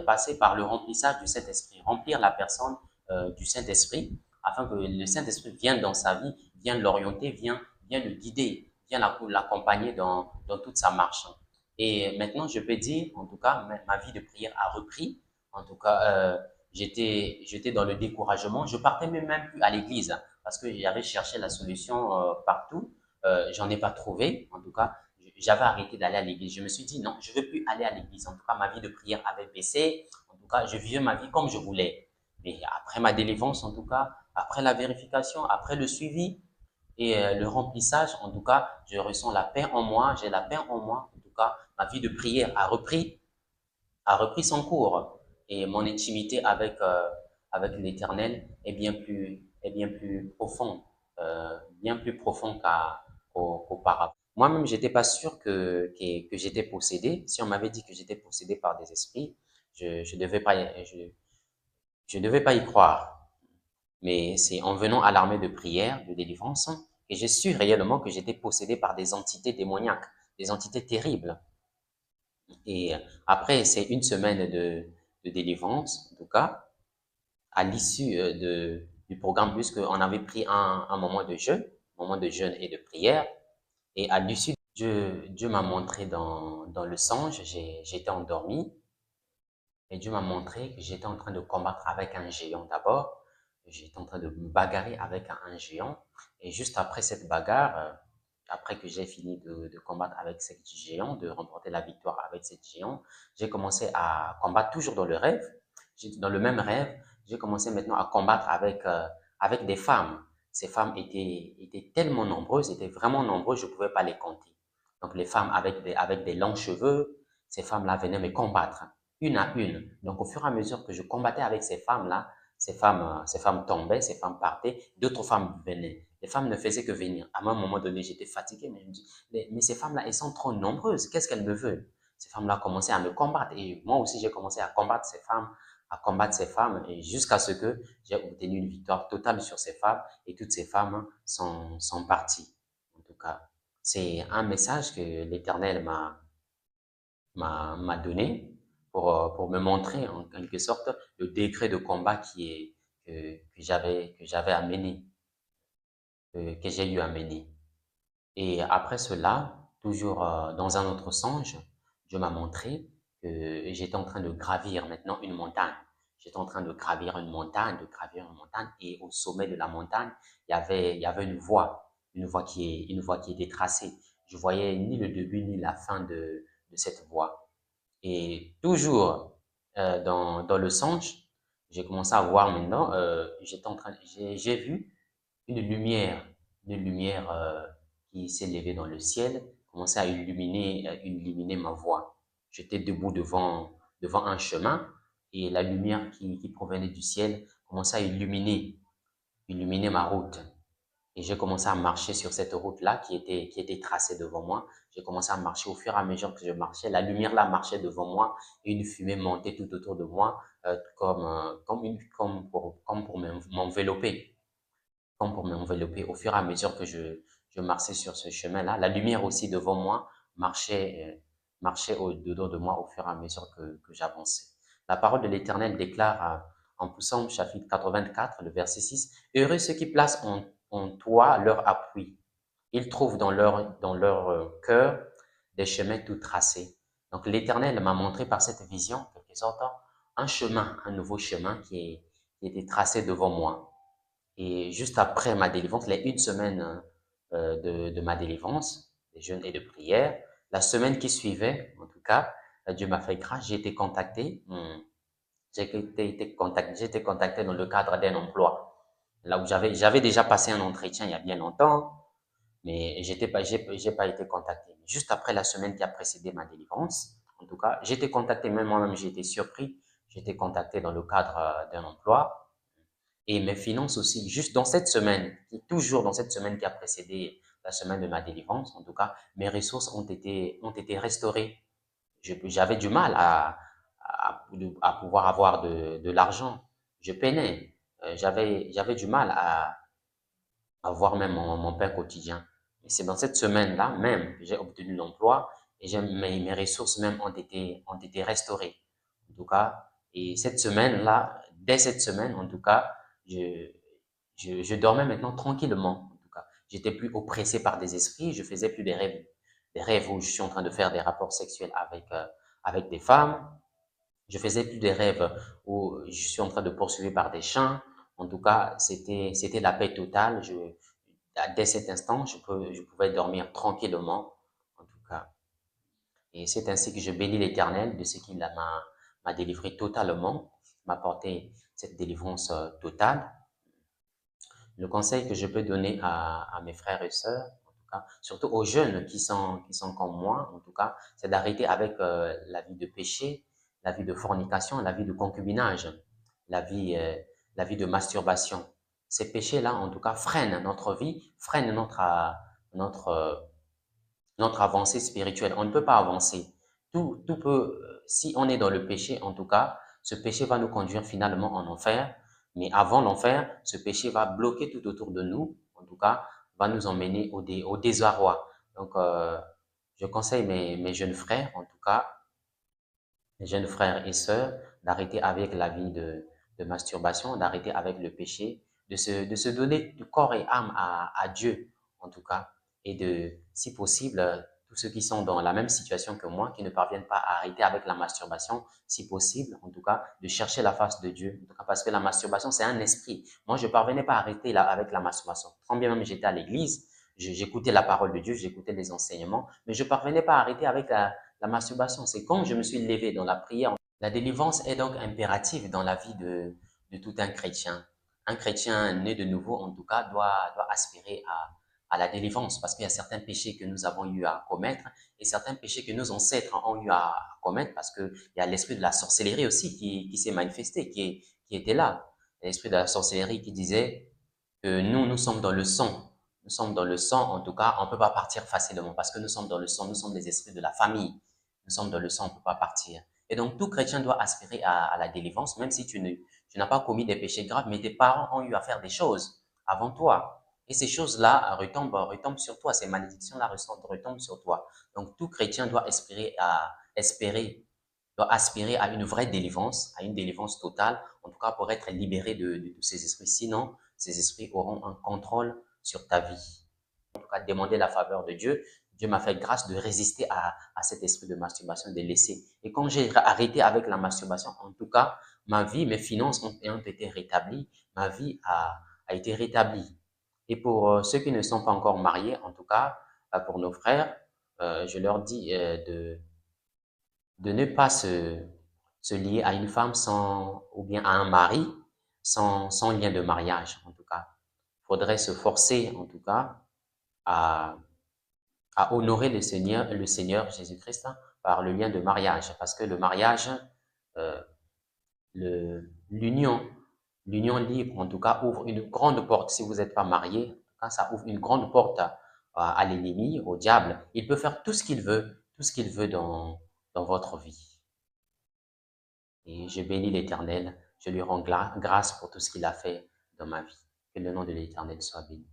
passer par le remplissage du Saint-Esprit, remplir la personne du Saint-Esprit, afin que le Saint-Esprit vienne dans sa vie, vienne l'orienter, vienne le guider, vienne l'accompagner dans toute sa marche. Et maintenant, je peux dire, en tout cas, ma vie de prière a repris. En tout cas, j'étais dans le découragement. Je partais même plus à l'église parce que j'avais cherché la solution partout. J'en ai pas trouvé. En tout cas, j'avais arrêté d'aller à l'église. Je me suis dit non, je veux plus aller à l'église. En tout cas, ma vie de prière avait baissé. En tout cas, je vivais ma vie comme je voulais. Mais après ma délivrance, en tout cas, après la vérification, après le suivi et le remplissage, en tout cas, je ressens la paix en moi. J'ai la paix en moi. En tout cas, ma vie de prière a repris son cours et mon intimité avec l'Éternel est bien plus profond qu'auparavant. Moi-même, j'étais pas sûr que j'étais possédé. Si on m'avait dit que j'étais possédé par des esprits, je devais pas, je devais pas y croire. Mais c'est en venant à l'armée de prière, de délivrance, que j'ai su réellement que j'étais possédé par des entités démoniaques, des entités terribles. Et après, c'est une semaine de délivrance, en tout cas, à l'issue du programme, puisqu'on avait pris un moment de jeûne et de prière. Et à l'issue, Dieu m'a montré dans le songe, j'étais endormi, et Dieu m'a montré que j'étais en train de combattre avec un géant d'abord. J'étais en train de me bagarrer avec un géant. Et juste après cette bagarre, après que j'ai fini de combattre avec ce géant, de remporter la victoire avec ce géant, j'ai commencé à combattre toujours dans le rêve. Dans le même rêve, j'ai commencé maintenant à combattre avec des femmes. Ces femmes étaient tellement nombreuses, étaient vraiment nombreuses, je ne pouvais pas les compter. Donc les femmes avec des longs cheveux, ces femmes-là venaient me combattre, une à une. Donc au fur et à mesure que je combattais avec ces femmes-là, ces femmes tombaient, ces femmes partaient, d'autres femmes venaient. Les femmes ne faisaient que venir. À un moment donné, j'étais fatigué, mais je me dis, mais ces femmes-là, elles sont trop nombreuses. Qu'est-ce qu'elles me veulent? Ces femmes-là commençaient à me combattre. Et moi aussi, j'ai commencé à combattre ces femmes, et jusqu'à ce que j'ai obtenu une victoire totale sur ces femmes, et toutes ces femmes sont parties. En tout cas, c'est un message que l'Éternel m'a donné pour me montrer en quelque sorte le degré de combat que j'avais à mener, que j'ai eu à mener. Et après cela, toujours dans un autre songe, Dieu m'a montré que j'étais en train de gravir maintenant une montagne. J'étais en train de gravir une montagne, et au sommet de la montagne, il y avait une voie qui était tracée. Je voyais ni le début ni la fin de cette voie. Et toujours dans le songe, j'ai commencé à voir maintenant, j'ai vu une lumière qui s'est levé dans le ciel commençait à illuminer ma voie. J'étais debout devant un chemin et la lumière qui provenait du ciel commençait à illuminer ma route. Et j'ai commencé à marcher sur cette route-là qui était tracée devant moi. J'ai commencé à marcher au fur et à mesure que je marchais. La lumière là marchait devant moi et une fumée montait tout autour de moi comme pour m'envelopper. Comme pour m'envelopper. Au fur et à mesure que je marchais sur ce chemin-là, la lumière aussi devant moi marchait au-dedans de moi au fur et à mesure que j'avançais. La parole de l'Éternel déclare en Psaume chapitre 84, le verset 6, « Heureux ceux qui placent en toi leur appui. Ils trouvent dans leur cœur des chemins tout tracés. » Donc l'Éternel m'a montré par cette vision, en quelque sorte, un chemin, un nouveau chemin qui était tracé devant moi. Et juste après ma délivrance, les une semaine de ma délivrance, de jeûne et de prière, la semaine qui suivait, en tout cas, Dieu m'a fait grâce, j'ai été contacté. J'ai été contacté dans le cadre d'un emploi. Là où j'avais déjà passé un entretien il y a bien longtemps, mais j'ai pas été contacté. Juste après la semaine qui a précédé ma délivrance, en tout cas, j'ai été contacté, même moi-même j'ai été surpris. J'ai été contacté dans le cadre d'un emploi et mes finances aussi. Juste dans cette semaine, toujours dans cette semaine qui a précédé la semaine de ma délivrance, en tout cas, mes ressources ont été restaurées. J'avais du mal à pouvoir avoir de l'argent. Je peinais. J'avais du mal à avoir même mon pain quotidien. Et c'est dans cette semaine-là même que j'ai obtenu l'emploi et mes ressources même ont été restaurées. En tout cas, et cette semaine-là, dès cette semaine, en tout cas, je, je dormais maintenant tranquillement. En tout cas, j'étais plus oppressé par des esprits, je faisais plus des rêves où je suis en train de faire des rapports sexuels avec des femmes. Je faisais plus des rêves où je suis en train de poursuivre par des chiens. En tout cas, c'était la paix totale. Dès cet instant, je pouvais dormir tranquillement, en tout cas. Et c'est ainsi que je bénis l'Éternel de ce qu'il m'a délivré totalement, m'a apporté cette délivrance totale. Le conseil que je peux donner à mes frères et sœurs, en tout cas, surtout aux jeunes qui sont comme moi, en tout cas, c'est d'arrêter avec la vie de péché, la vie de fornication, la vie de concubinage, la vie, euh, la vie de masturbation. Ces péchés-là, en tout cas, freinent notre vie, freinent notre, euh, notre avancée spirituelle. On ne peut pas avancer. Tout peut, si on est dans le péché, en tout cas, ce péché va nous conduire finalement en enfer. Mais avant l'enfer, ce péché va bloquer tout autour de nous, en tout cas, va nous emmener au désarroi. Donc, je conseille mes jeunes frères, en tout cas, mes jeunes frères et sœurs, d'arrêter avec la vie de masturbation, d'arrêter avec le péché, de se donner du corps et âme à Dieu, en tout cas, et de, si possible, tous ceux qui sont dans la même situation que moi, qui ne parviennent pas à arrêter avec la masturbation, si possible, en tout cas, de chercher la face de Dieu, en tout cas, parce que la masturbation, c'est un esprit. Moi, je ne parvenais pas à arrêter avec la masturbation. Quand bien même j'étais à l'église, j'écoutais la parole de Dieu, j'écoutais les enseignements, mais je ne parvenais pas à arrêter avec la masturbation. C'est quand je me suis levé dans la prière. La délivrance est donc impérative dans la vie de tout un chrétien. Un chrétien né de nouveau, en tout cas, doit aspirer à la délivrance parce qu'il y a certains péchés que nous avons eu à commettre et certains péchés que nos ancêtres ont eu à commettre parce qu'il y a l'esprit de la sorcellerie aussi qui s'est manifesté, qui était là. L'esprit de la sorcellerie qui disait que nous sommes dans le sang. Nous sommes dans le sang, en tout cas, on ne peut pas partir facilement parce que nous sommes dans le sang, nous sommes des esprits de la famille. Nous sommes dans le sang, on ne peut pas partir. Et donc, tout chrétien doit aspirer à la délivrance, même si tu n'as pas commis des péchés graves, mais tes parents ont eu à faire des choses avant toi. Et ces choses-là retombent sur toi, ces malédictions-là retombent sur toi. Donc, tout chrétien doit doit aspirer à une vraie délivrance, à une délivrance totale, en tout cas pour être libéré de tous ces esprits. Sinon, ces esprits auront un contrôle sur ta vie. En tout cas, demander la faveur de Dieu. Dieu m'a fait grâce de résister à cet esprit de masturbation, de laisser. Et quand j'ai arrêté avec la masturbation, en tout cas, ma vie, mes finances ont été rétablies, ma vie a été rétablie. Et pour ceux qui ne sont pas encore mariés, en tout cas, pour nos frères, je leur dis de ne pas se lier à une femme ou bien à un mari sans lien de mariage, en tout cas. Il faudrait se forcer, en tout cas, à, à honorer le Seigneur Jésus-Christ par le lien de mariage. Parce que le mariage, euh, l'union, l'union libre, en tout cas, ouvre une grande porte. Si vous n'êtes pas marié, en tout cas, ça ouvre une grande porte à l'ennemi, au diable. Il peut faire tout ce qu'il veut, tout ce qu'il veut dans votre vie. Et je bénis l'Éternel, je lui rends grâce pour tout ce qu'il a fait dans ma vie. Que le nom de l'Éternel soit béni.